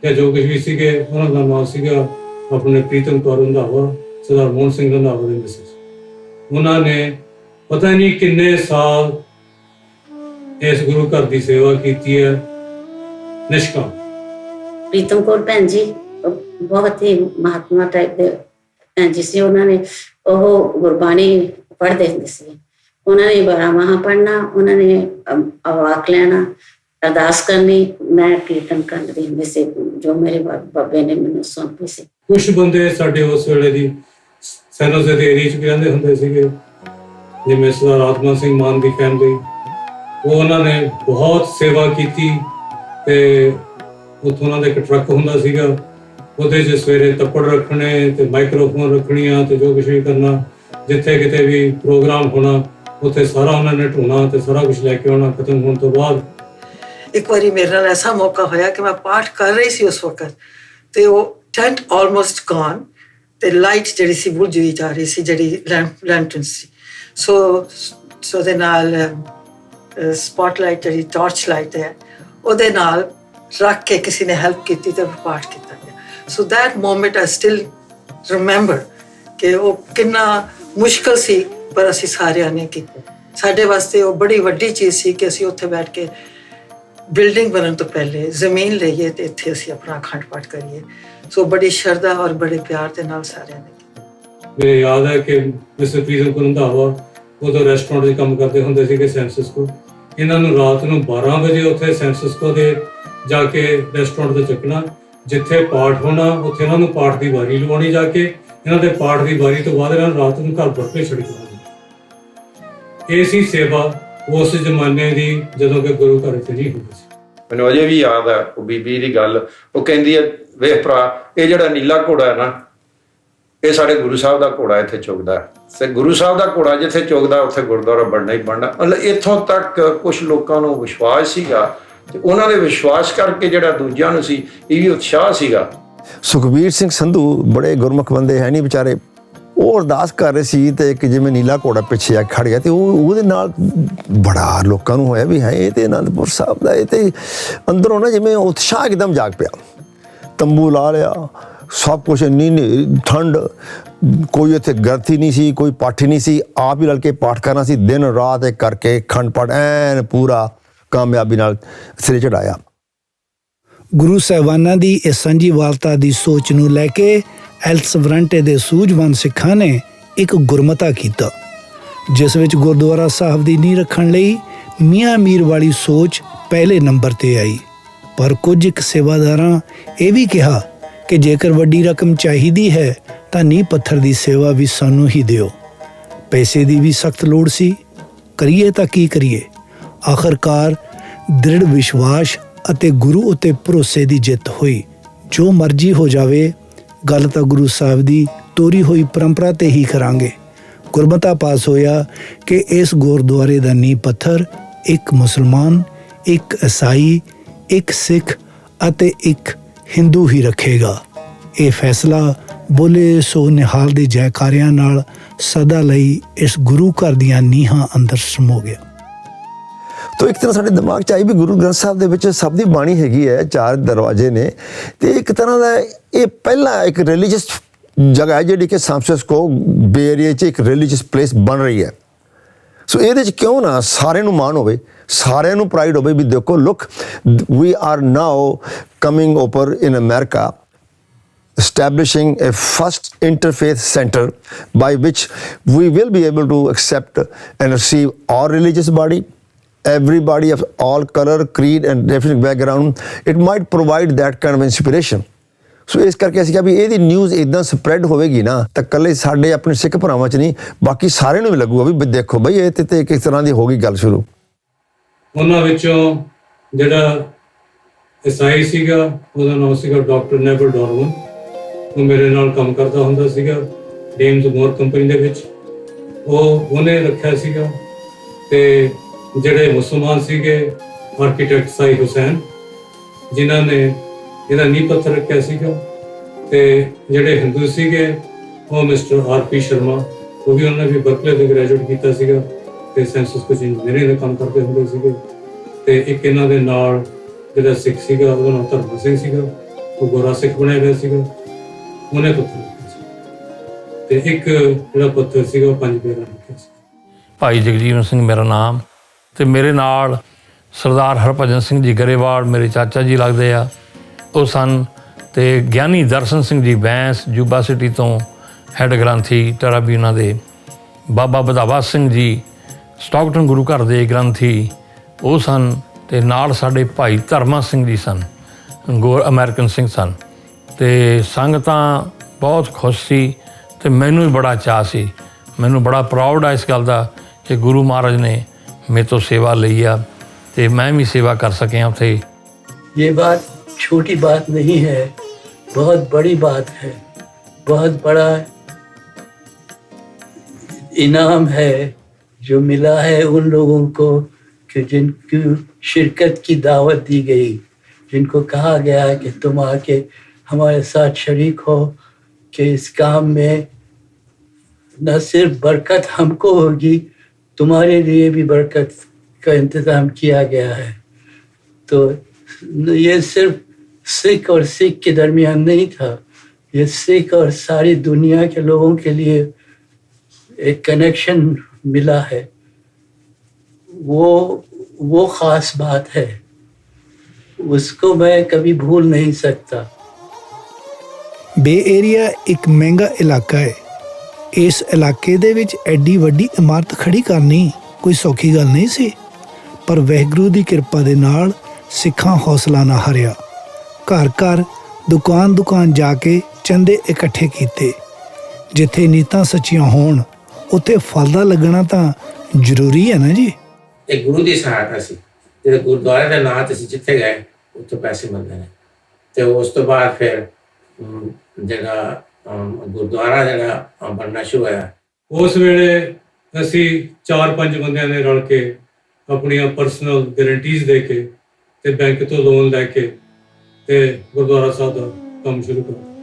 ਜਾਂ ਜੋ ਕੁਝ ਵੀ ਸੀਗੇ, ਉਹਨਾਂ ਦਾ ਨਾਮ ਸੀਗਾ ਆਪਣੇ ਪ੍ਰੀਤਮ ਕੌਰ ਰੰਧਾਵਾ, ਸਰਦਾਰ ਮੋਹਨ ਸਿੰਘ ਰੰਧਾਵਾ ਦੇ ਮਿਸਿਸ। ਉਹਨਾਂ ਨੇ ਪਤਾ ਨਹੀਂ ਕਿੰਨੇ ਸਾਲ ਇਸ ਗੁਰੂ ਘਰ ਦੀ ਸੇਵਾ ਕੀਤੀ ਹੈ ਨਿਸ਼ਕਾਮ। ਪ੍ਰੀਤਮ ਕੌਰ ਭੈਣ ਜੀ ਬਹੁਤ ਹੀ ਮਹਾਤਮਾ ਟਾਈਪ ਦੇ ਭੈਣ ਜੀ ਸੀ। ਉਹਨਾਂ ਨੇ ਉਹ ਗੁਰਬਾਣੀ ਪੜ੍ਹਦੇ ਹੁੰਦੇ ਸੀ, ਉਹਨਾਂ ਨੇ 12 ਮਾਹ ਪੜ੍ਹਨਾ, ਉਹਨਾਂ ਨੇ ਅਵਾਕ ਲੈਣਾ, ਅਰਦਾਸ ਕਰਨੀ, ਮੈਂ ਕੀਰਤਨ ਕਰਦੀ ਹੁੰਦੀ ਸੀ ਜੋ ਮੇਰੇ ਬਾਬੇ ਨੇ ਮੈਨੂੰ ਸੌਂਪੀ ਸੀ। ਕੁਛ ਬੰਦੇ ਸਾਡੇ ਉਸ ਵੇਲੇ ਦੀ ਸੈਨੋਜ਼ੇ ਦੇ ਏਰੀਏ 'ਚ ਵੀ ਰਹਿੰਦੇ ਹੁੰਦੇ ਸੀਗੇ, ਜਿਵੇਂ ਸਰਦਾਰ ਆਤਮਾ ਸਿੰਘ ਮਾਨ ਦੀ ਫੈਮਿਲੀ, ਉਹਨਾਂ ਨੇ ਬਹੁਤ ਸੇਵਾ ਕੀਤੀ। ਤੇ ਉੱਥੋਂ ਉਹਨਾਂ ਦਾ ਇੱਕ ਟਰੱਕ ਹੁੰਦਾ ਸੀਗਾ, ਉਹਦੇ 'ਚ ਸਵੇਰੇ ਤੱਪੜ ਰੱਖਣੇ ਤੇ ਮਾਈਕਰੋਫੋਨ ਰੱਖਣੀਆਂ ਤੇ ਜੋ ਕੁਛ ਵੀ ਕਰਨਾ, ਜਿੱਥੇ ਕਿਤੇ ਵੀ ਪ੍ਰੋਗਰਾਮ ਹੋਣਾ ਉੱਥੇ ਸਾਰਾ ਉਹਨਾਂ ਨੇ ਢੋਣਾ ਤੇ ਸਾਰਾ ਕੁਛ ਲੈ ਕੇ ਆਉਣਾ। ਖਤਮ ਹੋਣ ਤੋਂ ਬਾਅਦ ਇੱਕ ਵਾਰੀ ਮੇਰੇ ਨਾਲ ਐਸਾ ਮੌਕਾ ਹੋਇਆ ਕਿ ਮੈਂ ਪਾਠ ਕਰ ਰਹੀ ਸੀ ਉਸ ਵਕਤ ਤੇ ਉਹ ਟੈਂਟ ਆਲਮੋਸਟ ਗੋਨ ਤੇ ਲਾਈਟ ਜਿਹੜੀ ਸੀ ਬੁਝਦੀ ਜਾ ਰਹੀ ਸੀ, ਜਿਹੜੀ ਲੈਂਟਰਨ ਸੀ। ਸੋ ਦੇ ਨਾਲ ਸਪੌਟਲਾਈਟ ਜਿਹੜੀ ਟਾਰਚ ਲਾਈਟ ਹੈ ਉਹਦੇ ਨਾਲ ਰੱਖ ਕੇ ਕਿਸੇ ਨੇ ਹੈਲਪ ਕੀਤੀ ਤੇ ਪਾਠ ਕੀਤਾ ਗਿਆ। So that moment I still remember ਕਿ ਉਹ ਕਿੰਨਾ ਮੁਸ਼ਕਲ ਸੀ, ਪਰ ਅਸੀਂ ਸਾਰਿਆਂ ਨੇ ਕੀਤਾ। ਸਾਡੇ ਵਾਸਤੇ ਉਹ ਬੜੀ ਵੱਡੀ ਚੀਜ਼ ਸੀ ਕਿ ਅਸੀਂ ਉੱਥੇ ਬੈਠ ਕੇ ਬਿਲਡਿੰਗ ਬਣਨ ਤੋਂ ਪਹਿਲੇ ਜ਼ਮੀਨ ਲਈਏ ਤੇ ਇੱਥੇ ਅਸੀਂ ਆਪਣਾ ਅਖੰਡ ਪਾਠ ਕਰੀਏ। ਸੋ ਬੜੀ ਸ਼ਰਧਾ ਔਰ ਬੜੇ ਪਿਆਰ ਦੇ ਨਾਲ ਸਾਰਿਆਂ ਨੇ। ਮੇਰੇ ਯਾਦ ਹੈ ਕਿ ਮਿਸਟਰ ਪ੍ਰੀਤਮ ਕੌਰ ਰੰਧਾਵਾ ਉਦੋਂ ਰੈਸਟੋਰੈਂਟ ਦੇ ਕੰਮ ਕਰਦੇ ਹੁੰਦੇ ਸੀਗੇ ਸੈਨ ਫ੍ਰਾਂਸਿਸਕੋ। ਇਹਨਾਂ ਨੂੰ ਰਾਤ ਨੂੰ 12 ਵਜੇ ਉੱਥੇ ਸੈਨ ਫ੍ਰਾਂਸਿਸਕੋ ਦੇ ਜਾ ਕੇ ਰੈਸਟੋਰੈਂਟ ਤੇ ਚੱਕਣਾ, ਜਿੱਥੇ ਪਾਠ ਹੋਣਾ ਉੱਥੇ ਇਹਨਾਂ ਨੂੰ ਪਾਠ ਦੀ ਵਾਰੀ ਲਵਾਉਣੀ ਜਾ ਕੇ। ਇਹਨਾਂ ਦੇ ਪਾਠ ਦੀ ਵਾਰੀ ਤੋਂ ਬਾਅਦ ਇਹਨਾਂ ਨੂੰ ਰਾਤ ਨੂੰ ਘਰ ਵਰਤੇ ਛੱਡ ਕੇ ਆਉਣੀ। ਇਹ ਸੀ ਸੇਵਾ ਉਸ ਜ਼ਮਾਨੇ ਦੀ, ਜਦੋਂ ਕਿ ਗੁਰੂ ਘਰ ਇੱਥੇ ਨਹੀਂ ਹੁੰਦੇ ਸੀ। ਮੈਨੂੰ ਅਜੇ ਵੀ ਯਾਦ ਹੈ ਉਹ ਬੀਬੀ ਦੀ ਗੱਲ, ਉਹ ਕਹਿੰਦੀ ਹੈ ਵੇਖ ਭਰਾ, ਇਹ ਜਿਹੜਾ ਨੀਲਾ ਘੋੜਾ ਹੈ ਨਾ, ਇਹ ਸਾਡੇ ਗੁਰੂ ਸਾਹਿਬ ਦਾ ਘੋੜਾ ਇੱਥੇ ਚੁਗਦਾ ਤੇ ਗੁਰੂ ਸਾਹਿਬ ਦਾ ਘੋੜਾ ਜਿੱਥੇ ਚੁਗਦਾ ਉੱਥੇ ਗੁਰਦੁਆਰਾ ਬਣਨਾ ਹੀ ਬਣਨਾ। ਮਤਲਬ ਇੱਥੋਂ ਤੱਕ ਕੁਝ ਲੋਕਾਂ ਨੂੰ ਵਿਸ਼ਵਾਸ ਸੀਗਾ ਤੇ ਉਹਨਾਂ ਦੇ ਵਿਸ਼ਵਾਸ ਕਰਕੇ ਜਿਹੜਾ ਦੂਜਿਆਂ ਨੂੰ ਸੀ ਇਹ ਵੀ ਉਤਸ਼ਾਹ ਸੀਗਾ। ਸੁਖਬੀਰ ਸਿੰਘ ਸੰਧੂ ਬੜੇ ਗੁਰਮੁਖ ਬੰਦੇ ਹੈ ਨਹੀਂ ਵਿਚਾਰੇ, ਉਹ ਅਰਦਾਸ ਕਰ ਰਹੇ ਸੀ ਤੇ ਇੱਕ ਜਿਵੇਂ ਨੀਲਾ ਘੋੜਾ ਪਿੱਛੇ ਆ ਖੜ ਗਿਆ ਤੇ ਉਹਦੇ ਨਾਲ ਬੜਾ ਲੋਕਾਂ ਨੂੰ ਹੋਇਆ ਵੀ ਹੈ ਇਹ ਤੇ ਅਨੰਦਪੁਰ ਸਾਹਿਬ ਦਾ। ਇਹ ਤੇ ਅੰਦਰੋਂ ਨਾ ਜਿਵੇਂ ਉਤਸ਼ਾਹ ਇੱਕਦਮ ਜਾਗ ਪਿਆ, ਤੰਬੂ ਲਾ ਲਿਆ, ਸਭ ਕੁਛ ਇੰਨੀ ਠੰਡ, ਕੋਈ ਇੱਥੇ ਗ੍ਰੰਥੀ ਨਹੀਂ ਸੀ, ਕੋਈ ਪਾਠੀ ਨਹੀਂ ਸੀ, ਆਪ ਹੀ ਰਲ ਕੇ ਪਾਠ ਕਰਨਾ ਸੀ ਦਿਨ ਰਾਤ ਇੱਕ ਕਰਕੇ ਅਖੰਡ ਪਾਠ ਐਨ ਪੂਰਾ ਕਾਮਯਾਬੀ ਨਾਲ ਸਿਰੇ ਚੜਾਇਆ। ਗੁਰੂ ਸਾਹਿਬਾਨਾਂ ਦੀ ਇਸ ਸਾਂਝੀਵਾਲਤਾ ਦੀ ਸੋਚ ਨੂੰ ਲੈ ਕੇ ਐਲਸ ਵਰੰਟੇ ਦੇ ਸੂਝਵਾਨ ਸਿੱਖਾਂ ਨੇ ਇੱਕ ਗੁਰਮਤਾ ਕੀਤਾ, ਜਿਸ ਵਿੱਚ ਗੁਰਦੁਆਰਾ ਸਾਹਿਬ ਦੀ ਨੀਂਹ ਰੱਖਣ ਲਈ ਮੀਆਂ ਮੀਰ ਵਾਲੀ ਸੋਚ ਪਹਿਲੇ ਨੰਬਰ ਤੇ ਆਈ। ਪਰ ਕੁਝ ਇੱਕ ਸੇਵਾਦਾਰਾਂ ਇਹ ਵੀ ਕਿਹਾ ਕਿ ਜੇਕਰ ਵੱਡੀ ਰਕਮ ਚਾਹੀਦੀ ਹੈ ਤਾਂ ਨੀਂਹ ਪੱਥਰ ਦੀ ਸੇਵਾ ਵੀ ਸਾਨੂੰ ਹੀ ਦਿਓ। ਪੈਸੇ ਦੀ ਵੀ ਸਖਤ ਲੋੜ ਸੀ, ਕਰੀਏ ਤਾਂ ਕੀ ਕਰੀਏ। ਆਖਰਕਾਰ ਦ੍ਰਿੜ ਵਿਸ਼ਵਾਸ ਅਤੇ ਗੁਰੂ ਉੱਤੇ ਭਰੋਸੇ ਦੀ ਜਿੱਤ ਹੋਈ। ਜੋ ਮਰਜ਼ੀ ਹੋ ਜਾਵੇ, ਗੱਲ ਤਾਂ ਗੁਰੂ ਸਾਹਿਬ ਦੀ ਤੋਰੀ ਹੋਈ ਪਰੰਪਰਾ ਤੇ ਹੀ ਕਰਾਂਗੇ। ਗੁਰਮਤਾ ਪਾਸ ਹੋਇਆ ਕਿ ਇਸ ਗੁਰਦੁਆਰੇ ਦਾ ਨੀਂਹ ਪੱਥਰ ਇੱਕ ਮੁਸਲਮਾਨ, ਇੱਕ ਈਸਾਈ, ਇੱਕ ਸਿੱਖ ਅਤੇ ਇੱਕ ਹਿੰਦੂ ਹੀ ਰੱਖੇਗਾ। ਇਹ ਫੈਸਲਾ ਬੋਲੇ ਸੋ ਨਿਹਾਲ ਦੇ ਜੈਕਾਰਿਆਂ ਨਾਲ ਸਦਾ ਲਈ ਇਸ ਗੁਰੂ ਘਰ ਦੀਆਂ ਨੀਹਾਂ ਅੰਦਰ ਸਮੋ ਗਿਆ। ਤੋ ਇੱਕ ਤਰ੍ਹਾਂ ਸਾਡੇ ਦਿਮਾਗ 'ਚ ਆਈ ਵੀ ਗੁਰੂ ਗ੍ਰੰਥ ਸਾਹਿਬ ਦੇ ਵਿੱਚ ਸਭ ਦੀ ਬਾਣੀ ਹੈਗੀ ਹੈ, 4 ਦਰਵਾਜ਼ੇ ਨੇ ਤੇ ਇੱਕ ਤਰ੍ਹਾਂ ਦਾ ਇਹ ਪਹਿਲਾ ਇੱਕ ਰਿਲੀਜੀਅਸ ਜਗ੍ਹਾ ਹੈ ਜਿਹੜੀ ਕਿ ਸੈਨ ਫ੍ਰਾਂਸਿਸਕੋ ਬੇ ਏਰੀਆ 'ਚ ਇੱਕ ਰਿਲੀਜੀਅਸ ਪਲੇਸ ਬਣ ਰਹੀ ਹੈ। ਸੋ ਇਹਦੇ 'ਚ ਕਿਉਂ ਨਾ ਸਾਰਿਆਂ ਨੂੰ ਮਾਣ ਹੋਵੇ, ਸਾਰਿਆਂ ਨੂੰ ਪ੍ਰਾਈਡ ਹੋਵੇ ਵੀ ਦੇਖੋ look we are now coming over in America establishing a first interfaith center by which we will be able to accept and receive all religious body, everybody of all color, creed and different background. It might provide that kind of inspiration. ਸੋ ਇਸ ਕਰਕੇ ਅਸੀਂ ਕਿਹਾ ਵੀ ਇਹਦੀ news ਇੱਦਾਂ spread ਹੋਵੇਗੀ ਨਾ ਤਾਂ ਇਕੱਲੇ ਸਾਡੇ ਆਪਣੇ ਸਿੱਖ ਭਰਾਵਾਂ 'ਚ ਨਹੀਂ ਬਾਕੀ ਸਾਰਿਆਂ ਨੂੰ ਵੀ ਲੱਗੂਗਾ ਵੀ ਦੇਖੋ ਬਈ ਇਹ ਤੇ ਕਿਸ ਤਰ੍ਹਾਂ ਦੀ ਹੋ ਗਈ ਗੱਲ ਸ਼ੁਰੂ। ਉਹਨਾਂ ਵਿੱਚੋਂ ਜਿਹੜਾ ਈਸਾਈ ਸੀਗਾ ਉਹਦਾ ਨਾਮ ਸੀਗਾ ਡਾਕਟਰ ਨੈਵਿਲ ਡਾਰਵਿਨ। ਉਹ ਮੇਰੇ ਨਾਲ ਕੰਮ ਕਰਦਾ ਹੁੰਦਾ ਸੀਗਾ ਡੇਮਜ਼ ਮੋਰ ਕੰਪਨੀ ਦੇ ਵਿੱਚ, ਉਹਨੇ ਰੱਖਿਆ ਸੀਗਾ। ਤੇ ਜਿਹੜੇ ਮੁਸਲਮਾਨ ਸੀਗੇ ਆਰਕੀਟੈਕਟ ਸਾਈ ਹੁਸੈਨ ਜਿਨ੍ਹਾਂ ਨੇ ਇਹਦਾ ਨੀਂਹ ਪੱਥਰ ਰੱਖਿਆ ਸੀਗਾ। ਤੇ ਜਿਹੜੇ ਹਿੰਦੂ ਸੀਗੇ ਉਹ ਮਿਸਟਰ ਆਰ.ਪੀ. ਸ਼ਰਮਾ, ਉਹ ਵੀ ਉਹਨਾਂ ਨੇ ਵੀ ਬਰਕਲੇ ਤੋਂ ਗ੍ਰੈਜੂਏਟ ਕੀਤਾ ਸੀਗਾ ਤੇ ਸੈਂਸਸ ਕੁਝ ਇੰਜੀਨੀਅਰਿੰਗ ਦਾ ਕੰਮ ਕਰਦੇ ਹੁੰਦੇ ਸੀਗੇ। ਤੇ ਇੱਕ ਇਹਨਾਂ ਦੇ ਨਾਲ ਜਿਹੜਾ ਸਿੱਖ ਸੀਗਾ ਉਹਦਾ ਨਾਮ ਧਰਮ ਸਿੰਘ ਸੀਗਾ, ਉਹ ਗੋਰਾ ਸਿੱਖ ਬਣਿਆ ਗਿਆ ਸੀਗਾ, ਉਹਨੇ ਪੱਥਰ ਰੱਖਿਆ ਸੀ। ਤੇ ਇੱਕ ਜਿਹੜਾ ਪੱਥਰ ਸੀਗਾ ਉਹ 5 ਪੇਰਾਂ ਰੱਖਿਆ ਸੀ। ਭਾਈ ਜਗਜੀਵਨ ਸਿੰਘ ਮੇਰਾ ਨਾਮ, ਤੇ ਮੇਰੇ ਨਾਲ ਸਰਦਾਰ ਹਰਭਜਨ ਸਿੰਘ ਜੀ ਗਰੇਵਾਲ ਮੇਰੇ ਚਾਚਾ ਜੀ ਲੱਗਦੇ ਆ, ਉਹ ਸਨ। ਤੇ ਗਿਆਨੀ ਦਰਸ਼ਨ ਸਿੰਘ ਜੀ ਬੈਂਸ ਜੂਬਾ ਸਿਟੀ ਤੋਂ ਹੈੱਡ ਗ੍ਰੰਥੀ ਟਰਾਬਿਊਨਾਂ ਦੇ, ਬਾਬਾ ਵਧਾਵਾ ਸਿੰਘ ਜੀ ਸਟਾਕਟਨ ਗੁਰੂ ਘਰ ਦੇ ਗ੍ਰੰਥੀ ਉਹ ਸਨ। ਤੇ ਨਾਲ ਸਾਡੇ ਭਾਈ ਧਰਮਾ ਸਿੰਘ ਜੀ ਸਨ, ਅਮਰੀਕਨ ਸਿੰਘ ਸਨ। ਤੇ ਸੰਗਤਾਂ ਬਹੁਤ ਖੁਸ਼ ਸੀ ਤੇ ਮੈਨੂੰ ਵੀ ਬੜਾ ਚਾਅ ਸੀ, ਮੈਨੂੰ ਬੜਾ ਪ੍ਰਾਊਡ ਆ ਇਸ ਗੱਲ ਦਾ ਕਿ ਗੁਰੂ ਮਹਾਰਾਜ ਨੇ ਮੇਰੇ ਤੋਂ ਸੇਵਾ ਲਈ ਆ ਤੇ ਮੈਂ ਵੀ ਸੇਵਾ ਕਰ ਸਕਿਆ ਉੱਥੇ। ये बात छोटी बात नहीं है, बहुत बड़ी बात है, बहुत बड़ा इनाम है जो मिला है उन लोगों को कि जिनकी शिरकत की दावत दी गई, जिनको कहा गया कि तुम आके हमारे साथ शरीक हो कि इस काम में न सिर्फ बरकत हमको होगी, तुम्हारे लिए भी बरकत का इंतज़ाम किया गया है। तो ये सिर्फ सिख और सिख के दरमियान नहीं था, ये सिख और सारी दुनिया के लोगों के लिए एक कनेक्शन मिला है। वो ख़ास बात है, उसको मैं कभी भूल नहीं सकता। ਬੇ ਏਰੀਆ ਇੱਕ ਮਹਿੰਗਾ ਇਲਾਕਾ ਹੈ। ਇਸ ਇਲਾਕੇ ਦੇ ਵਿੱਚ ਐਡੀ ਵੱਡੀ ਇਮਾਰਤ ਖੜੀ ਕਰਨੀ ਕੋਈ ਸੌਖੀ ਗੱਲ ਨਹੀਂ ਸੀ, ਪਰ ਵਾਹਿਗੁਰੂ ਦੀ ਕਿਰਪਾ ਦੇ ਨਾਲ ਸਿੱਖਾਂ ਹੌਸਲਾ ਨਾ ਹਾਰਿਆ। ਘਰ ਘਰ ਦੁਕਾਨ ਦੁਕਾਨ ਜਾ ਕੇ ਚੰਦੇ ਇਕੱਠੇ ਕੀਤੇ। ਜਿੱਥੇ ਨੀਤਾਂ ਸੱਚੀਆਂ ਹੋਣ ਉੱਥੇ ਫਲ ਦਾ ਲੱਗਣਾ ਤਾਂ ਜ਼ਰੂਰੀ ਹੈ ਨਾ ਜੀ। ਇਹ ਗੁਰੂ ਦੀ ਸਹਾਇਤਾ ਸੀ। ਜਿਹੜੇ ਗੁਰਦੁਆਰੇ ਦੇ ਨਾਂ 'ਤੇ ਅਸੀਂ ਜਿੱਥੇ ਗਏ ਉੱਥੇ ਪੈਸੇ ਮਿਲਦੇ ਨੇ। ਤੇ ਉਸ ਤੋਂ ਬਾਅਦ ਫਿਰ ਜਿਹੜਾ ਗੁਰਦੁਆਰਾ ਜਿਹੜਾ ਬਣਨਾ ਸ਼ੁਰੂ ਹੋਇਆ। ਉਸ ਵੇਲੇ ਅਸੀਂ 4-5 ਬੰਦਿਆਂ ਨੇ ਰਲ ਕੇ ਆਪਣੀਆਂ ਪਰਸਨਲ ਗਰੰਟੀਜ਼ ਦੇ ਕੇ ਤੇ ਬੈਂਕ ਤੋਂ ਲੋਨ ਲੈ ਕੇ ਤੇ ਗੁਰਦੁਆਰਾ ਸਾਹਿਬ ਦਾ ਕੰਮ ਸ਼ੁਰੂ ਕਰਾਇਆ।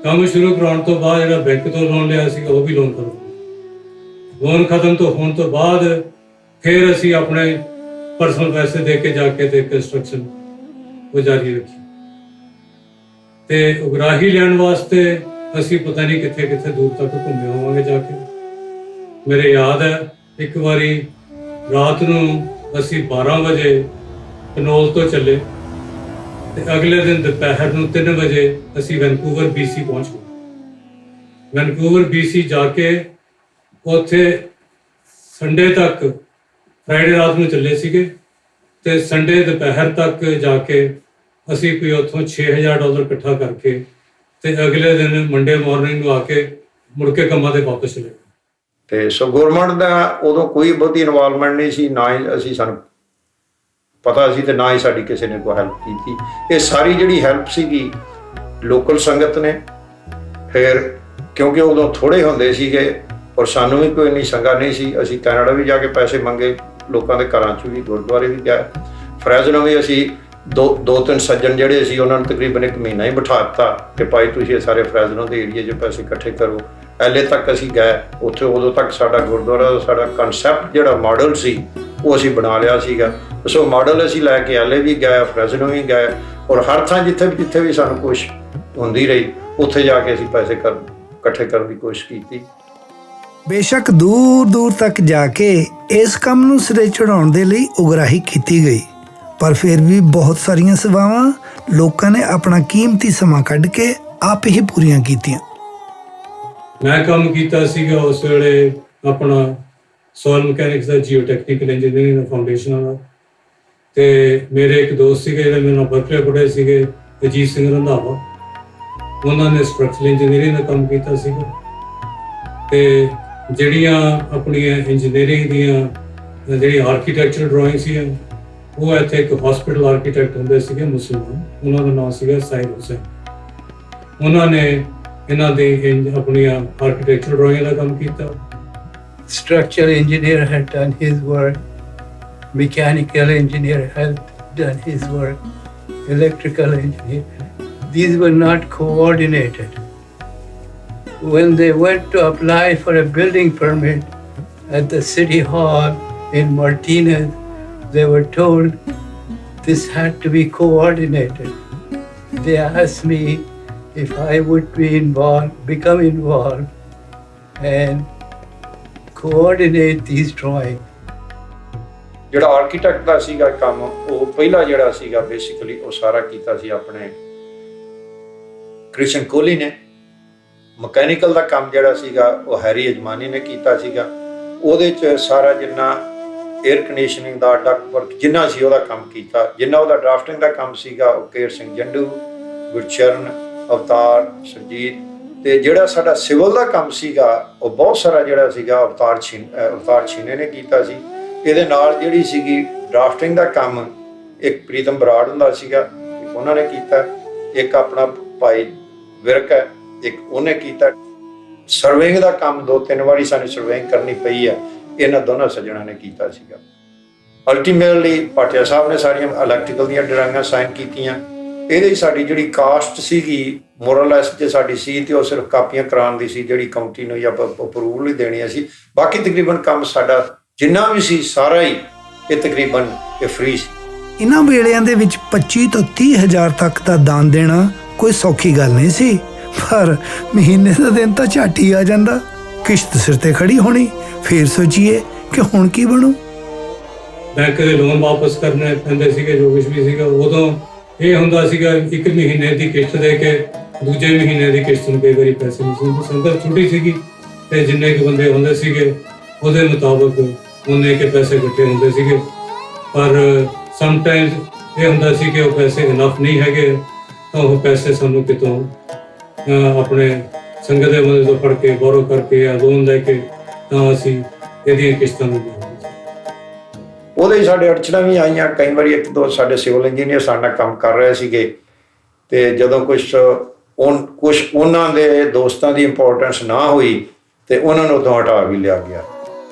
ਕੰਮ ਸ਼ੁਰੂ ਕਰਾਉਣ ਤੋਂ ਬਾਅਦ ਜਿਹੜਾ ਬੈਂਕ ਤੋਂ ਲੋਨ ਲਿਆ ਸੀ ਉਹ ਵੀ ਲੋਨ ਖਤਮ। ਲੋਨ ਖਤਮ ਤੋਂ ਹੋਣ ਤੋਂ ਬਾਅਦ ਫਿਰ ਅਸੀਂ ਆਪਣੇ ਪਰਸਨਲ ਪੈਸੇ ਦੇ ਕੇ ਜਾ ਕੇ ਤੇ ਕੰਸਟਰਕਸ਼ਨ ਉਹ ਜਾਰੀ ਰੱਖੀ। ਤੇ ਉਗਰਾਹੀ ਲੈਣ ਵਾਸਤੇ ਅਸੀਂ ਪਤਾ ਨਹੀਂ ਕਿੱਥੇ ਕਿੱਥੇ ਦੂਰ ਤੱਕ ਘੁੰਮੇ ਹੋਵਾਂਗੇ ਜਾ ਕੇ। ਮੇਰੇ ਯਾਦ ਹੈ ਇੱਕ ਵਾਰੀ ਰਾਤ ਨੂੰ ਅਸੀਂ 12 ਵਜੇ ਕਨੌਲ ਤੋਂ ਚੱਲੇ ਤੇ ਅਗਲੇ ਦਿਨ ਦੁਪਹਿਰ ਨੂੰ 3 ਵਜੇ ਅਸੀਂ ਵੈਨਕੂਵਰ BC ਪਹੁੰਚ ਗਏ। ਵੈਨਕੂਵਰ BC ਜਾ ਕੇ ਉੱਥੇ ਸੰਡੇ ਤੱਕ, ਫਰਾਈਡੇ ਰਾਤ ਨੂੰ ਚੱਲੇ ਸੀਗੇ ਤੇ ਸੰਡੇ ਦੁਪਹਿਰ ਤੱਕ ਜਾ ਕੇ ਅਸੀਂ ਕੋਈ ਉੱਥੋਂ $6000 ਇਕੱਠਾ ਕਰਕੇ ਤੇ ਅਗਲੇ ਦਿਨ ਮੰਡੇ ਮਾਰਨਿੰਗ ਨੂੰ ਆ ਕੇ ਮੁੜ ਕੇ ਕੰਮਾਂ ਤੇ ਵਾਪਸ ਚਲੇ ਗਏ। ਤੇ ਸੋ ਗੌਰਮੈਂਟ ਦਾ ਉਦੋਂ ਕੋਈ ਬਹੁਤੀ ਇਨਵੋਲਵਮੈਂਟ ਨਹੀਂ ਸੀ, ਨਾ ਹੀ ਅਸੀਂ ਸਾਨੂੰ ਪਤਾ ਸੀ ਤੇ ਨਾ ਹੀ ਸਾਡੀ ਕਿਸੇ ਨੇ ਕੋਈ ਹੈਲਪ ਕੀਤੀ। ਇਹ ਸਾਰੀ ਜਿਹੜੀ ਹੈਲਪ ਸੀਗੀ ਲੋਕਲ ਸੰਗਤ ਨੇ। ਫਿਰ ਕਿਉਂਕਿ ਉਦੋਂ ਥੋੜ੍ਹੇ ਹੁੰਦੇ ਸੀਗੇ ਔਰ ਸਾਨੂੰ ਵੀ ਕੋਈ ਇੰਨੀ ਸੰਗਾ ਨਹੀਂ ਸੀ, ਅਸੀਂ ਕੈਨੇਡਾ ਵੀ ਜਾ ਕੇ ਪੈਸੇ ਮੰਗੇ, ਲੋਕਾਂ ਦੇ ਘਰਾਂ 'ਚ ਵੀ, ਗੁਰਦੁਆਰੇ ਵੀ ਗਏ। ਫਰੈਜ਼ਨੋਂ ਵੀ ਅਸੀਂ ਦੋ ਤਿੰਨ ਸੱਜਣ ਜਿਹੜੇ ਸੀ ਉਹਨਾਂ ਨੂੰ ਤਕਰੀਬਨ 1 ਮਹੀਨਾ ਹੀ ਬਿਠਾ ਦਿੱਤਾ ਕਿ ਭਾਈ ਤੁਸੀਂ ਇਹ ਸਾਰੇ ਫਰੈਜ਼ਨੋਂ ਦੇ ਏਰੀਏ 'ਚ ਪੈਸੇ ਇਕੱਠੇ ਕਰੋ। ਐਲੇ ਤੱਕ ਅਸੀਂ ਗਏ ਉੱਥੇ, ਉਦੋਂ ਤੱਕ ਸਾਡਾ ਗੁਰਦੁਆਰਾ ਦਾ ਸਾਡਾ ਕਨਸੈਪਟ ਜਿਹੜਾ ਮਾਡਲ ਸੀ ਉਹ ਅਸੀਂ ਬਣਾ ਲਿਆ ਸੀਗਾ। ਸੋ ਮਾਡਲ ਅਸੀਂ ਲੈ ਕੇ ਐਲੇ ਵੀ ਗਏ, ਫਰੈਜ਼ਨੋਂ ਵੀ ਗਏ ਔਰ ਹਰ ਥਾਂ ਜਿੱਥੇ ਵੀ ਸਾਨੂੰ ਕੁਛ ਹੁੰਦੀ ਰਹੀ ਉੱਥੇ ਜਾ ਕੇ ਅਸੀਂ ਪੈਸੇ ਇਕੱਠੇ ਕਰਨ ਦੀ ਕੋਸ਼ਿਸ਼ ਕੀਤੀ। ਬੇਸ਼ੱਕ ਦੂਰ ਦੂਰ ਤੱਕ ਜਾ ਕੇ ਇਸ ਕੰਮ ਨੂੰ ਸਿਰੇ ਚੜਾਉਣ ਦੇ ਲਈ ਉਗਰਾਹੀ ਕੀਤੀ ਗਈ, ਪਰ ਫਿਰ ਵੀ ਬਹੁਤ ਸਾਰੀਆਂ ਸੇਵਾਵਾਂ ਲੋਕਾਂ ਨੇ ਆਪਣਾ ਕੀਮਤੀ ਸਮਾਂ ਕੱਢ ਕੇ ਆਪ ਹੀ ਪੂਰੀਆਂ ਕੀਤੀਆਂ। ਮੈਂ ਕੰਮ ਕੀਤਾ ਸੀਗਾ ਉਸ ਵੇਲੇ ਆਪਣਾ ਸੋਇਲ ਮਕੈਨਿਕਸ ਦਾ, ਜੀਓ ਟੈਕਨੀਕਲ ਇੰਜੀਨੀਅਰਿੰਗ ਦਾ ਫਾਊਂਡੇਸ਼ਨ ਦਾ, ਤੇ ਮੇਰੇ ਇੱਕ ਦੋਸਤ ਸੀਗੇ ਜਿਹੜੇ ਮੇਰੇ ਨਾਲ ਬਰਕਲੇ ਪੜ੍ਹੇ ਸੀਗੇ, ਅਜੀਤ ਸਿੰਘ ਰੰਧਾਵਾ, ਉਹਨਾਂ ਨੇ ਸਟਰਕਚਰਲ ਇੰਜੀਨੀਅਰਿੰਗ ਦਾ ਕੰਮ ਕੀਤਾ ਸੀਗਾ। ਤੇ ਜਿਹੜੀਆਂ ਆਪਣੀਆਂ ਇੰਜੀਨੀਅਰਿੰਗ ਦੀਆਂ ਜਿਹੜੀਆਂ ਆਰਕੀਟੈਕਚਰਲ ਡਰਾਇੰਗ ਸੀਗੀਆਂ, ਉਹ ਇੱਥੇ ਇੱਕ ਹਸਪੀਟਲ ਆਰਕੀਟੈਕਟ ਹੁੰਦੇ ਸੀਗੇ ਮੁਸਲਮਾਨ, ਉਹਨਾਂ ਦਾ ਨਾਮ ਸੀਗਾ ਸਾਹਿਬ ਹੁਸੈਨ। ਉਹਨਾਂ ਨੇ ਇਹਨਾਂ ਦੇ ਆਪਣੀਆਂ ਆਰਕੀਟੈਕਚਰਲ ਡਰਾਇੰਗ ਦਾ ਕੰਮ ਕੀਤਾ। Structural engineer had done his work, mechanical engineer had done his work, electrical engineer. These were not coordinated. When they went to apply for a building permit at the city hall in Martinez, they were told this had to be coordinated. They asked me if I would become involved and coordinate these drawings. ਜਿਹੜਾ architect ਦਾ ਸੀਗਾ ਕੰਮ, ਉਹ ਪਹਿਲਾ ਜਿਹੜਾ ਸੀਗਾ basically ਉਹ ਸਾਰਾ ਕੀਤਾ ਸੀ ਆਪਣੇ ਕ੍ਰਿਸ਼ਨ ਕੋਹਲੀ ਨੇ। ਮਕੈਨੀਕਲ ਦਾ ਕੰਮ ਜਿਹੜਾ ਸੀਗਾ ਉਹ ਹੈਰੀ ਅਜਮਾਨੀ ਨੇ ਕੀਤਾ ਸੀਗਾ। ਉਹਦੇ 'ਚ ਸਾਰਾ ਜਿੰਨਾ ਏਅਰ ਕੰਡੀਸ਼ਨਿੰਗ ਦਾ, ਡਕਟ ਵਰਕ ਜਿੰਨਾ ਸੀ ਉਹਦਾ ਕੰਮ ਕੀਤਾ। ਜਿੰਨਾ ਉਹਦਾ ਡਰਾਫਟਿੰਗ ਦਾ ਕੰਮ ਸੀਗਾ ਉਹ ਕੇਰ ਸਿੰਘ ਜੰਡੂ, ਗੁਰਚਰਨ, ਅਵਤਾਰ, ਸਰਜੀਤ। ਤੇ ਜਿਹੜਾ ਸਾਡਾ ਸਿਵਲ ਦਾ ਕੰਮ ਸੀਗਾ ਉਹ ਬਹੁਤ ਸਾਰਾ ਜਿਹੜਾ ਸੀਗਾ ਅਵਤਾਰ ਛੀਨੇ ਨੇ ਕੀਤਾ ਸੀ। ਇਹਦੇ ਨਾਲ ਜਿਹੜੀ ਸੀਗੀ ਡਰਾਫਟਿੰਗ ਦਾ ਕੰਮ ਇੱਕ ਪ੍ਰੀਤਮ ਬਰਾੜ ਹੁੰਦਾ ਸੀਗਾ, ਇੱਕ ਉਹਨਾਂ ਨੇ ਕੀਤਾ। ਇੱਕ ਆਪਣਾ ਭਾਈ ਵਿਰਕ ਹੈ, ਇੱਕ ਉਹਨੇ ਕੀਤਾ। ਸਰਵੇਇੰਗ ਦਾ ਕੰਮ 2-3 ਵਾਰੀ ਸਾਨੂੰ ਸਰਵੇਇੰਗ ਕਰਨੀ ਪਈ ਹੈ, ਇਹਨਾਂ ਦੋਨਾਂ ਸੱਜਣਾਂ ਨੇ ਕੀਤਾ ਸੀਗਾ। ਅਲਟੀਮੇਟਲੀ ਭਾਟੀਆ ਸਾਹਿਬ ਨੇ ਸਾਰੀਆਂ ਇਲੈਕਟ੍ਰੀਕਲ ਦੀਆਂ ਡਰਾਇੰਗਾਂ ਸਾਈਨ ਕੀਤੀਆਂ। ਇਹਦੇ ਸਾਡੀ ਜਿਹੜੀ ਕਾਸਟ ਸੀਗੀ ਮੋਰਲੈਸ ਜੇ ਸਾਡੀ ਸੀ, ਤੇ ਉਹ ਸਿਰਫ ਕਾਪੀਆਂ ਕਰਾਉਣ ਦੀ ਸੀ, ਜਿਹੜੀ ਕਾਉਂਟੀ ਨੂੰ ਜਾਂ ਅਪਰੂਵਲ ਹੀ ਦੇਣੀ ਸੀ। ਬਾਕੀ ਤਕਰੀਬਨ ਕੰਮ ਸਾਡਾ ਜਿੰਨਾ ਵੀ ਸੀ ਸਾਰਾ ਹੀ ਇਹ ਤਕਰੀਬਨ ਇਹ ਫ੍ਰੀ ਸੀ। ਇਹਨਾਂ ਵੇਲਿਆਂ ਦੇ ਵਿੱਚ 25 ਤੋਂ 30 ਹਜ਼ਾਰ ਤੱਕ ਦਾ ਦਾਨ ਦੇਣਾ ਕੋਈ ਸੌਖੀ ਗੱਲ ਨਹੀਂ ਸੀ, ਪਰ ਮਹੀਨੇ ਦਾ ਦਿਨ ਤਾਂ ਝੱਟ ਹੀ ਆ ਜਾਂਦਾ। ਕਿਸ਼ਤ ਸਿਰ ਤੇ ਖੜੀ ਹੋਣੀ, ਫੇਰ ਸੋਚੀਏ ਕਿ ਹੁਣ ਕੀ ਬਣੂ। ਬੈਂਕ ਦੇ ਲੋਨ ਵਾਪਸ ਕਰਨੇ ਪੈਂਦੇ ਸੀਗੇ, ਜੋ ਕੁਝ ਵੀ ਸੀਗਾ। ਉਦੋਂ ਇਹ ਹੁੰਦਾ ਸੀਗਾ ਇੱਕ ਮਹੀਨੇ ਦੀ ਕਿਸ਼ਤ ਦੇ ਕੇ ਦੂਜੇ ਮਹੀਨੇ ਦੀ ਕਿਸ਼ਤ ਨੂੰ ਕਈ ਵਾਰੀ ਪੈਸੇ ਨਹੀਂ ਸੀ। ਸੰਗਤ ਛੋਟੀ ਸੀਗੀ ਤੇ ਜਿੰਨੇ ਕੁ ਬੰਦੇ ਹੁੰਦੇ ਸੀਗੇ ਉਹਦੇ ਮੁਤਾਬਕ ਉਨੇ ਕੇ ਪੈਸੇ ਇਕੱਠੇ ਹੁੰਦੇ ਸੀਗੇ। ਪਰ ਸਮਟਾਈਮਸ ਇਹ ਹੁੰਦਾ ਸੀ ਕਿ ਉਹ ਪੈਸੇ ਇਨਫ ਨਹੀਂ ਹੈਗੇ, ਤਾਂ ਉਹ ਪੈਸੇ ਸਾਨੂੰ ਕਿਤੋਂ ਆਪਣੇ ਸੰਗਤ ਦੇ ਬੰਦੇ ਤੋਂ ਫੜ ਕੇ ਬੋਰੋ ਕਰਕੇ ਜਾਂ ਲੋਨ ਲੈ ਕੇ ਤਾਂ ਅਸੀਂ ਇਹਦੀਆਂ ਕਿਸ਼ਤਾਂ ਨੂੰ ਉਹਦੇ ਹੀ ਸਾਡੇ ਅੜਚਣਾਂ ਵੀ ਆਈਆਂ। ਕਈ ਵਾਰੀ 1-2 ਸਾਡੇ ਸਿਵਲ ਇੰਜੀਨੀਅਰ ਸਾਡੇ ਨਾਲ ਕੰਮ ਕਰ ਰਹੇ ਸੀਗੇ, ਤੇ ਜਦੋਂ ਕੁਛ ਉਹਨਾਂ ਦੇ ਦੋਸਤਾਂ ਦੀ ਇੰਪੋਰਟੈਂਸ ਨਾ ਹੋਈ ਤੇ ਉਹਨਾਂ ਨੂੰ ਉਦੋਂ ਹਟਾ ਵੀ ਲਿਆ ਗਿਆ।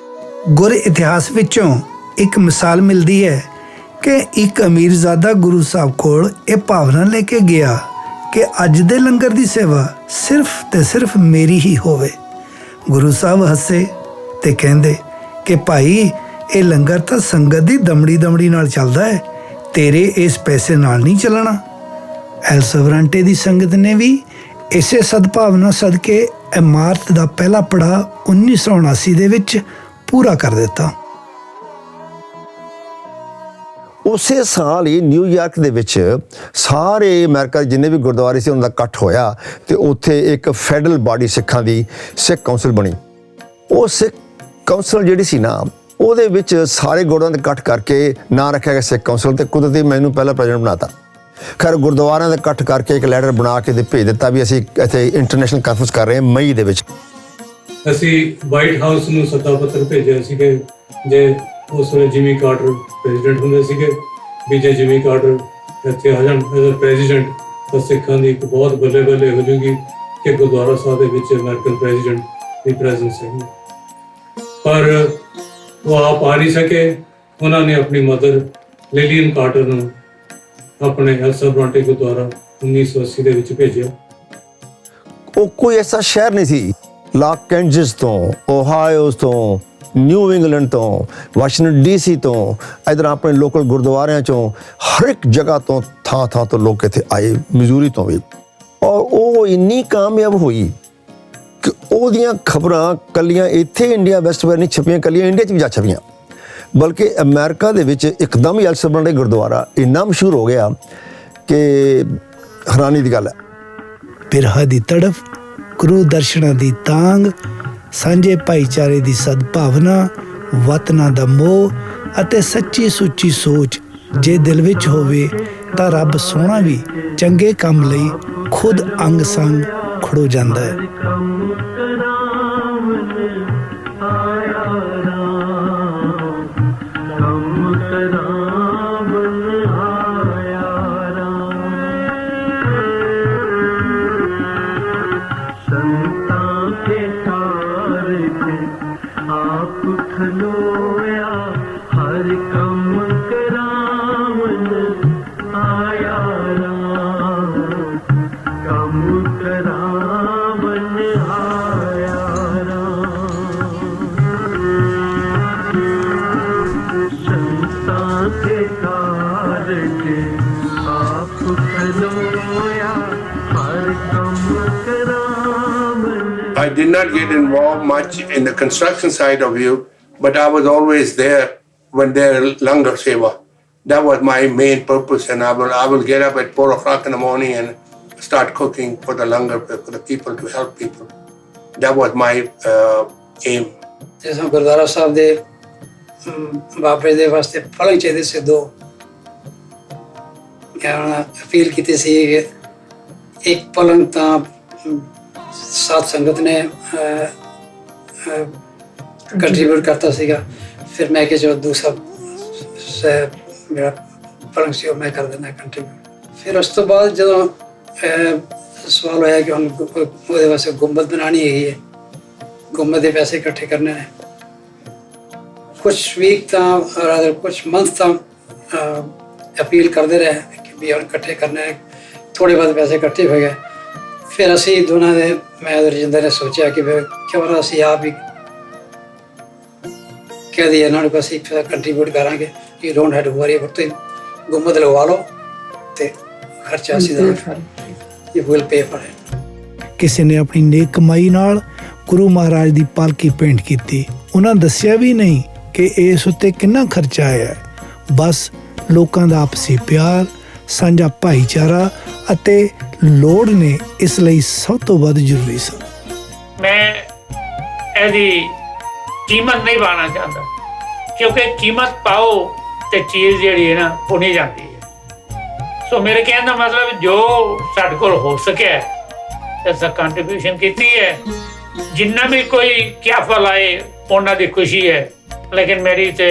ਗੁਰ ਇਤਿਹਾਸ ਵਿੱਚੋਂ ਇੱਕ ਮਿਸਾਲ ਮਿਲਦੀ ਹੈ ਕਿ ਇੱਕ ਅਮੀਰਜ਼ਾਦਾ ਗੁਰੂ ਸਾਹਿਬ ਕੋਲ ਇਹ ਭਾਵਨਾ ਲੈ ਕੇ ਗਿਆ ਕਿ ਅੱਜ ਦੇ ਲੰਗਰ ਦੀ ਸੇਵਾ ਸਿਰਫ ਤੇ ਸਿਰਫ ਮੇਰੀ ਹੀ ਹੋਵੇ। ਗੁਰੂ ਸਾਹਿਬ ਹੱਸੇ ਤੇ ਕਹਿੰਦੇ ਕਿ ਭਾਈ ਇਹ ਲੰਗਰ ਤਾਂ ਸੰਗਤ ਦੀ ਦਮੜੀ ਨਾਲ ਚੱਲਦਾ ਹੈ, ਤੇਰੇ ਇਸ ਪੈਸੇ ਨਾਲ ਨਹੀਂ ਚੱਲਣਾ। ਐਲ ਸਵਰਾਂਟੇ ਦੀ ਸੰਗਤ ਨੇ ਵੀ ਇਸੇ ਸਦਭਾਵਨਾ ਸਦਕੇ ਇਮਾਰਤ ਦਾ ਪਹਿਲਾ ਪੜਾਅ 1979 ਦੇ ਵਿੱਚ ਪੂਰਾ ਕਰ ਦਿੱਤਾ। ਉਸੇ ਸਾਲ ਹੀ ਨਿਊਯਾਰਕ ਦੇ ਵਿੱਚ ਸਾਰੇ ਅਮਰੀਕਾ ਦੇ ਜਿੰਨੇ ਵੀ ਗੁਰਦੁਆਰੇ ਸੀ ਉਹਨਾਂ ਦਾ ਇਕੱਠ ਹੋਇਆ, ਤੇ ਉੱਥੇ ਇੱਕ ਫੈਡਰਲ ਬਾਡੀ ਸਿੱਖਾਂ ਦੀ ਸਿੱਖ ਕੌਂਸਲ ਬਣੀ। ਉਹ ਸਿੱਖ ਕੌਂਸਲ ਜਿਹੜੀ ਸੀ ਨਾ, ਉਹਦੇ ਵਿੱਚ ਸਾਰੇ ਗੁਰਦੁਆਰਿਆਂ ਦੇ ਇਕੱਠ ਕਰਕੇ ਨਾਂ ਰੱਖਿਆ ਗਿਆ ਸਿੱਖ ਕੌਂਸਲ, ਤੇ ਕੁਦਰਤੀ ਮੈਨੂੰ ਪਹਿਲਾ ਪ੍ਰੈਜ਼ੀਡੈਂਟ ਬਣਾਤਾ। ਖੈਰ ਗੁਰਦੁਆਰਿਆਂ ਦਾ ਇਕੱਠ ਕਰਕੇ ਇੱਕ ਲੈਟਰ ਬਣਾ ਕੇ ਤੇ ਭੇਜ ਦਿੱਤਾ ਵੀ ਅਸੀਂ ਇੱਥੇ ਇੰਟਰਨੈਸ਼ਨਲ ਕਾਨਫਰੰਸ ਕਰ ਰਹੇ ਹਾਂ ਮਈ ਦੇ ਵਿੱਚ। ਅਸੀਂ ਵਾਈਟ ਹਾਊਸ ਨੂੰ ਸੱਦਾ ਪੱਤਰ ਭੇਜਿਆ ਸੀਗੇ, ਜੇ ਉਸ ਵੇਲੇ ਜਿਮੀ ਕਾਰਟਰ ਪ੍ਰੈਜ਼ੀਡੈਂਟ ਹੁੰਦੇ ਸੀਗੇ, ਵੀ ਜੇ ਜਿਮੀ ਕਾਰਟਰ ਇੱਥੇ ਆ ਜਾਣ ਐਜ਼ ਅ ਪ੍ਰੈਜ਼ੀਡੈਂਟ ਤਾਂ ਸਿੱਖਾਂ ਦੀ ਇੱਕ ਬਹੁਤ ਬੱਲੇ ਹੋ ਜੂਗੀ ਕਿ ਗੁਰਦੁਆਰਾ ਸਾਹਿਬ ਦੇ ਵਿੱਚ ਅਮਰੀਕਨ ਪ੍ਰੈਜ਼ੀਡੈਂਟ ਦੀ ਪ੍ਰੈਜ਼ੈਂਸ ਹੈਗੀ। ਪਰ ਉਹ ਆਪ ਆ ਨਹੀਂ ਸਕੇ। ਉਹਨਾਂ ਨੇ ਆਪਣੀ ਮਦਰ ਲਿਲੀਅਨ ਕਾਰਟਰ ਨੂੰ ਆਪਣੇ ਐਲ ਸਬਰਾਂਟੇ ਗੁਰਦੁਆਰਾ 1980 ਦੇ ਵਿੱਚ ਭੇਜਿਆ। ਉਹ ਕੋਈ ਐਸਾ ਸ਼ਹਿਰ ਨਹੀਂ ਸੀ, ਲਾਕੈਂਜਸ ਤੋਂ, ਓਹਾਇਓ ਤੋਂ, ਨਿਊ ਇੰਗਲੈਂਡ ਤੋਂ, ਵਾਸ਼ਿੰਗਟਨ DC ਤੋਂ, ਇੱਧਰ ਆਪਣੇ ਲੋਕਲ ਗੁਰਦੁਆਰਿਆਂ ਚੋਂ, ਹਰ ਇੱਕ ਜਗ੍ਹਾ ਤੋਂ ਥਾਂ ਤੋਂ ਲੋਕ ਇੱਥੇ ਆਏ, ਮਿਜ਼ੂਰੀ ਤੋਂ ਵੀ। ਔਰ ਉਹ ਇੰਨੀ ਕਾਮਯਾਬ ਹੋਈ ਕਿ ਉਹਦੀਆਂ ਖਬਰਾਂ ਕੱਲੀਆਂ ਇੱਥੇ ਇੰਡੀਆ ਵੈਸਟ ਬਾਰੇ ਨਹੀਂ ਛਪੀਆਂ, ਕੱਲੀਆਂ ਇੰਡੀਆ 'ਚ ਵੀ ਜਾ ਛਪੀਆਂ, ਬਲਕਿ ਅਮਰੀਕਾ ਦੇ ਵਿੱਚ ਇੱਕਦਮ ਹੀ ਅਲਸਰ ਬਰਨਾਡੇ ਗੁਰਦੁਆਰਾ ਇੰਨਾ ਮਸ਼ਹੂਰ ਹੋ ਗਿਆ ਕਿ ਹੈਰਾਨੀ ਦੀ ਗੱਲ ਹੈ। ਬਿਰਹਾ ਦੀ ਤੜਫ, ਗੁਰੂ ਦਰਸ਼ਨਾਂ ਦੀ ਤਾਂਗ, ਸਾਂਝੇ ਭਾਈਚਾਰੇ ਦੀ ਸਦਭਾਵਨਾ, ਵਤਨਾਂ ਦਾ ਮੋਹ ਅਤੇ ਸੱਚੀ ਸੁੱਚੀ ਸੋਚ ਜੇ ਦਿਲ ਵਿੱਚ ਹੋਵੇ ਤਾਂ ਰੱਬ ਸੋਹਣਾ ਵੀ ਚੰਗੇ ਕੰਮ ਲਈ ਖੁਦ ਅੰਗ ਸੰਗ ਖੜੋ ਜਾਂਦਾ ਹੈ। I did not get involved much in the construction side of you, but I was always there when there langar seva. That was my main purpose, and I will get up at 4 o'clock in the morning and start cooking for the langar, for the people, to help people. That was my aim. जैसा गुरुद्वारा साहब दे बाबे दे वास्ते पलंग चाहिए से दो appeal की सी एक पलंग तो सात संगत ने कंट्रीब्यूट करता सीगा, फिर मैं कि जो दूसरा से मेरा पलंग से मैं कर देना कंट्रीब्यूट। फिर उस तो बाद जो सवाल होया कि हम वो वास्ते गुंबद बनानी है, गुंबद के पैसे इकट्ठे करने ने, कुछ वीक था कुछ मंथ था अपील करते रहे कि भी हम इकट्ठे करने, थोड़े बहुत पैसे इकट्ठे हो गए। फिर असी दोनों ने, मैं रजिंदर ने सोचा कि क्यों ना असी आप ही कह दिया इन्होंने को असी कंट्रीब्यूट करांगे, you don't have to worry about, तुम गुंबद लगवा लो ते खर्चा असी you will pay for it. ਕਿਸੇ ਨੇ ਆਪਣੀ ਨੇਕ ਕਮਾਈ ਨਾਲ ਗੁਰੂ ਮਹਾਰਾਜ ਦੀ ਪਾਲਕੀ ਪੇਂਟ ਕੀਤੀ। ਉਹਨਾਂ ਦੱਸਿਆ ਵੀ ਨਹੀਂ ਕਿ ਇਸ ਉੱਤੇ ਕਿੰਨਾ ਖਰਚਾ ਆਇਆ, ਬਸ ਲੋਕਾਂ ਦਾ ਆਪਸੀ ਪਿਆਰ, ਸਾਂਝਾ ਭਾਈਚਾਰਾ ਅਤੇ ਲੋੜ ਨੇ ਇਸ ਲਈ ਸਭ ਤੋਂ ਵੱਧ ਜ਼ਰੂਰੀ ਸੀ। ਮੈਂ ਇਹਦੀ ਕੀਮਤ ਨਹੀਂ ਪਾਉਣਾ ਚਾਹੁੰਦਾ, ਕਿਉਂਕਿ ਕੀਮਤ ਪਾਓ ਤੇ ਚੀਜ਼ ਜਿਹੜੀ ਹੈ ਨਾ ਉਹ ਨਹੀਂ ਜਾਂਦੀ ਹੈ। ਸੋ ਮੇਰੇ ਕਹਿਣ ਦਾ ਮਤਲਬ ਜੋ ਸਾਡੇ ਕੋਲ ਹੋ ਸਕਿਆ ਇਸ ਕੰਟਰੀਬਿਊਸ਼ਨ ਕੀਤੀ ਹੈ, ਜਿੰਨਾ ਵੀ ਕੋਈ ਕਿਆਫਾ ਲਾਏ ਉਹਨਾਂ ਦੀ ਖੁਸ਼ੀ ਹੈ, ਲੇਕਿਨ ਮੇਰੀ ਤੇ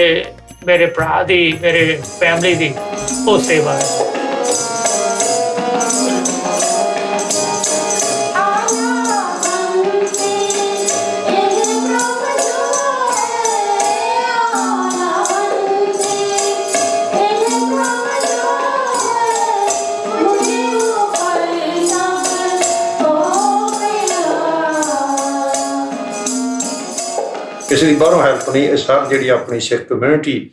ਮੇਰੇ ਭਰਾ ਦੀ, ਮੇਰੇ ਫੈਮਿਲੀ ਦੀ ਉਹ ਸੇਵਾ ਹੈ। ਕਿਸੇ ਦੀ ਬਾਹਰੋਂ ਹੈਲਪ ਨਹੀਂ, ਇਹ ਸਭ ਜਿਹੜੀ ਆਪਣੀ ਸਿੱਖ ਕਮਿਊਨਿਟੀ,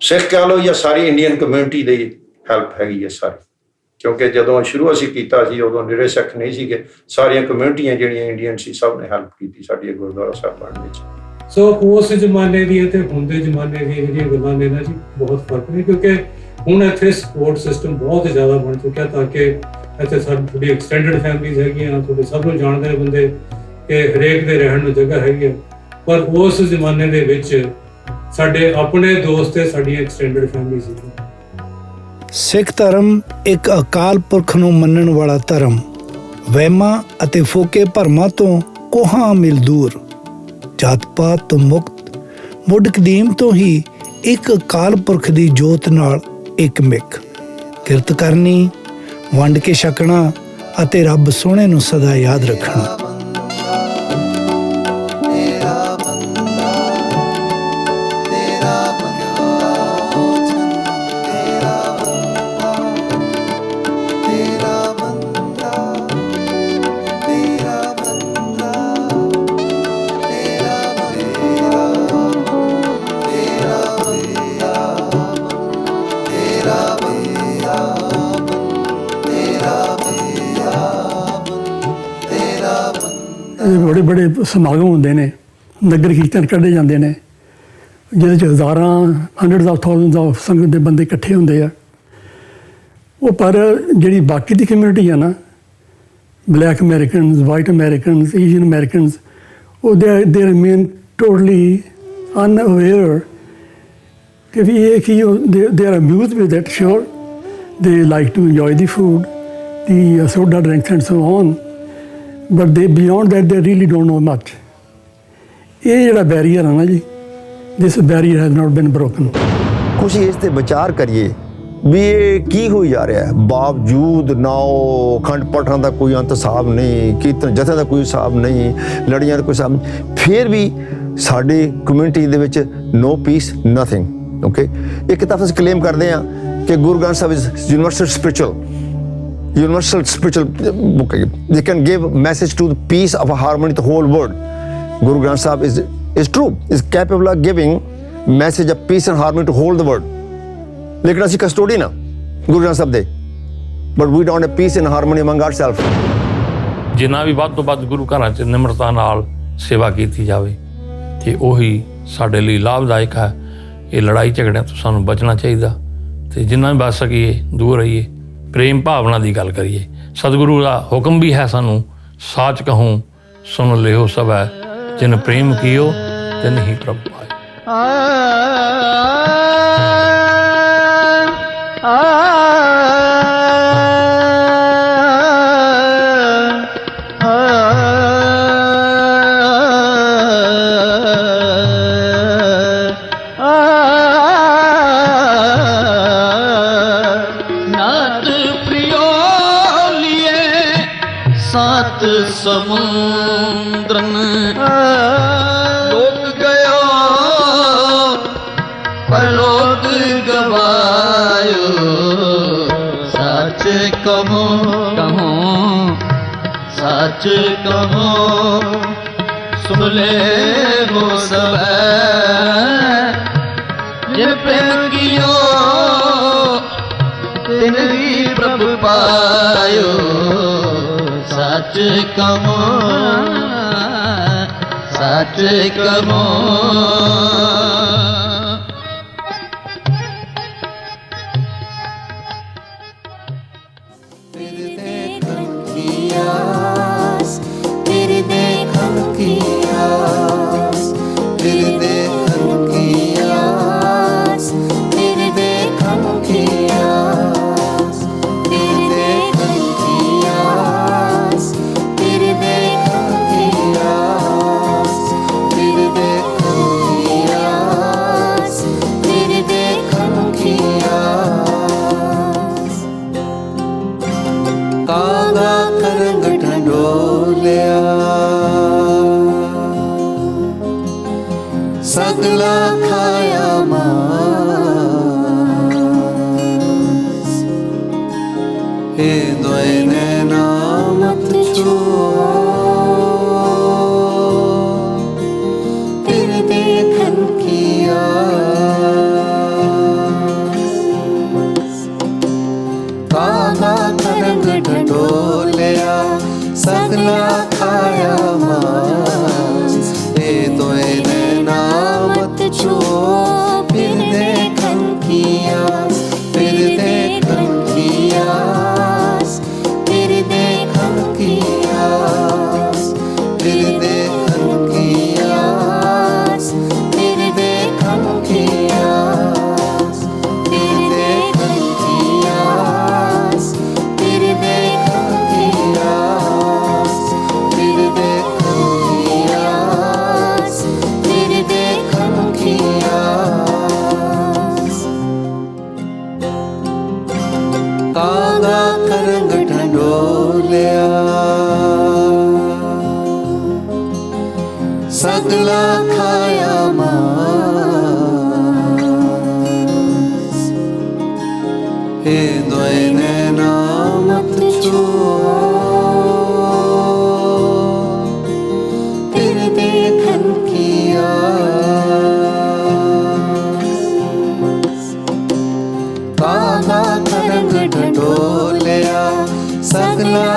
ਸਿੱਖ ਕਹਿ ਲਓ ਜਾਂ ਸਾਰੀ ਇੰਡੀਅਨ ਕਮਿਊਨਿਟੀ ਦੀ ਹੈਲਪ ਹੈਗੀ ਹੈ ਸਾਰੀ। ਕਿਉਂਕਿ ਜਦੋਂ ਸ਼ੁਰੂ ਅਸੀਂ ਕੀਤਾ ਸੀ ਉਦੋਂ ਨਿਰੇ ਸਿੱਖ ਨਹੀਂ ਸੀਗੇ, ਸਾਰੀਆਂ ਕਮਿਊਨਿਟੀਆਂ ਜਿਹੜੀਆਂ ਇੰਡੀਅਨ ਸੀ ਸਭ ਨੇ ਹੈਲਪ ਕੀਤੀ ਸਾਡੀ ਗੁਰਦੁਆਰਾ ਸਾਹਿਬ ਬਣਨ ਵਿੱਚ। ਸੋ ਉਸ ਜ਼ਮਾਨੇ ਦੀ ਅਤੇ ਹੁਣ ਦੇ ਜ਼ਮਾਨੇ ਦੀਆਂ ਜਿਹੜੀਆਂ ਗੱਲਾਂ ਨੇ ਨਾ ਜੀ ਬਹੁਤ ਫਰਕ ਨੇ, ਕਿਉਂਕਿ ਹੁਣ ਇੱਥੇ ਸਪੋਰਟ ਸਿਸਟਮ ਬਹੁਤ ਜ਼ਿਆਦਾ ਬਣ ਚੁੱਕਿਆ, ਤਾਂ ਕਿ ਇੱਥੇ ਸਾਡੀ ਥੋੜੀ ਐਕਸਟੈਂਡਡ ਫੈਮਿਲੀਜ਼ ਹੈਗੀਆਂ, ਤੁਹਾਡੇ ਸਭ ਨੂੰ ਜਾਣਦੇ ਨੇ ਬੰਦੇ ਕਿ ਹਰੇਕ ਦੇ ਰਹਿਣ ਨੂੰ ਜਗ੍ਹਾ ਹੈਗੀ ਹੈ। ਪਰ ਉਸ ਜ਼ਮਾਨੇ ਦੇ ਵਿੱਚ ਸਾਡੇ ਆਪਣੇ ਦੋਸਤ ਤੇ ਸਾਡੀਆਂ ਐਕਸਟੈਂਡਡ ਫੈਮਿਲੀ ਸੀ। ਸਿੱਖ ਧਰਮ ਇੱਕ ਅਕਾਲ ਪੁਰਖ ਨੂੰ ਮੰਨਣ ਵਾਲਾ ਧਰਮ, ਵਹਿਮਾਂ ਅਤੇ ਫੋਕੇ ਭਰਮਾਂ ਤੋਂ ਕੋਹਾਂ ਮਿਲ ਦੂਰ, ਜਾਤ ਪਾਤ ਤੋਂ ਮੁਕਤ, ਮੁੱਢ ਕਦੀਮ ਤੋਂ ਹੀ ਇੱਕ ਅਕਾਲ ਪੁਰਖ ਦੀ ਜੋਤ ਨਾਲ ਇੱਕ ਮਿੱਕ, ਕਿਰਤ ਕਰਨੀ, ਵੰਡ ਕੇ ਛਕਣਾ ਅਤੇ ਰੱਬ ਸੋਹਣੇ ਨੂੰ ਸਦਾ ਯਾਦ ਰੱਖਣਾ। तेरा ਬੜੇ ਬੜੇ ਸਮਾਗਮ ਹੁੰਦੇ ਨੇ, ਨਗਰ ਕੀਰਤਨ ਕੱਢੇ ਜਾਂਦੇ ਨੇ, ਜਿਹਦੇ 'ਚ ਹਜ਼ਾਰਾਂ ਹੰਡਰਡਸ ਆਫ ਥਾਊਜ਼ੈਂਡਸ ਆਫ ਸੰਗਤ ਦੇ ਬੰਦੇ ਇਕੱਠੇ ਹੁੰਦੇ ਆ। ਉਹ ਪਰ ਜਿਹੜੀ ਬਾਕੀ ਦੀ ਕਮਿਊਨਿਟੀ ਆ ਨਾ, black Americans, white Americans, Asian Americans, ਉਹ ਦੇ ਰਿਮੇਨ ਟੋਟਲੀ ਅਨਅਵੇਅਰ ਕਿ ਵੀ ਇਹ ਕਿ ਦੇ ਆਰ ਅਮਿਊਜ਼ਡ ਵਿਦ ਦੈਟ, ਸ਼ੋਰ ਦੇ like to enjoy the food, the soda drinks and so on, but they beyond that they really don't know much. ਇਹ ਜਿਹੜਾ barrier ਹੈ ਨਾ ਜੀ, this barrier has not been broken. ਕੁਛ ਇਸ ਤੇ ਵਿਚਾਰ ਕਰੀਏ ਵੀ ਇਹ ਕੀ ਹੋਈ ਜਾ ਰਿਹਾ ਹੈ। ਬਾਵਜੂਦ ਨਾ ਉਹ ਅਖੰਡ ਪਾਠਾਂ ਦਾ ਕੋਈ ਅੰਤ ਹਿਸਾਬ ਨਹੀਂ, ਕੀਰਤਨ ਜਥਿਆਂ ਦਾ ਕੋਈ ਹਿਸਾਬ ਨਹੀਂ, ਲੜੀਆਂ ਦਾ ਕੋਈ ਹਿਸਾਬ ਨਹੀਂ, ਫਿਰ ਵੀ ਸਾਡੀ ਕਮਿਊਨਿਟੀ ਦੇ ਵਿੱਚ ਨੋ ਪੀਸ, ਨਥਿੰਗ। ਓਕੇ, ਇੱਕ ਤਾਂ ਅਸੀਂ ਕਲੇਮ ਕਰਦੇ ਹਾਂ ਕਿ Guru Granth Sahib is universal spiritual book. They can give message to the peace of a harmony to the whole world. Guru Granth Sahib is true, is capable of giving message of peace and harmony to whole the world. लेकिन ਅਸੀਂ custodian ਹਾਂ ਗੁਰੂ ਗ੍ਰੰਥ ਸਾਹਿਬ ਦੇ, but we don't have peace and harmony among ourselves. ਜਿੰਨਾ ਵੀ ਵੱਧ ਤੋਂ ਵੱਧ ਗੁਰੂ ਘਰਾਂ 'ਚ ਨਿਮਰਤਾ ਨਾਲ ਸੇਵਾ ਕੀਤੀ ਜਾਵੇ ਤੇ ਉਹੀ ਸਾਡੇ ਲਈ ਲਾਭਦਾਇਕ ਹੈ। ਇਹ ਲੜਾਈ ਝਗੜਿਆਂ ਤੋਂ ਸਾਨੂੰ ਬਚਣਾ ਚਾਹੀਦਾ ਤੇ ਜਿੰਨਾ ਵੀ ਬਚ ਸਕੀਏ ਦੂਰ ਰਹੀਏ, ਪ੍ਰੇਮ ਭਾਵਨਾ ਦੀ ਗੱਲ ਕਰੀਏ। ਸਤਿਗੁਰੂ ਦਾ ਹੁਕਮ ਵੀ ਹੈ ਸਾਨੂੰ, ਸਾਚ ਕਹੂੰ ਸੁਣ ਲਿਓ ਸਭੈ, ਜਿਨ ਪ੍ਰੇਮ ਕੀਓ ਤਿਨ ਹੀ ਪ੍ਰਭ ਪਾਏ। समुद्रन लोक गयो परलोक गवायो, सच कहो सच कहो सुन ले वो सब, जिन प्रेम कियो तिन ही प्रभु पायो, सच कहो सच कहो। तेरे देखन की आस, तेरे देखन की आस, तेरे देखन की आस, तेरे देखन की आस, तेरे देखन की आस, तेरे देखन की आस, तेरे देखन की आस, तेरे देखन की आस। कागा करंग ढंढोलिया सगला खाया मांस, हे दोए नैना मत छुओ, तेरे देखन की आस। कागा करंग ढंढोलिया सगला खाया मांस, हे दोए नैना मत छुओ, फिर देखन की आस, फिर देखन की आस, फिर देखन की आस, फिर देखन की आस, फिर देखन की आस, फिर देखन की आस, फिर देखन की आस, फिर देखन की आस, फिर देखन की आस। कागा करंग ढंढोलिया सगला खाया मांस, हे दोए नैना मत छुओ, तेरे देखन की आस। कागा करंग ढंढोलिया सगला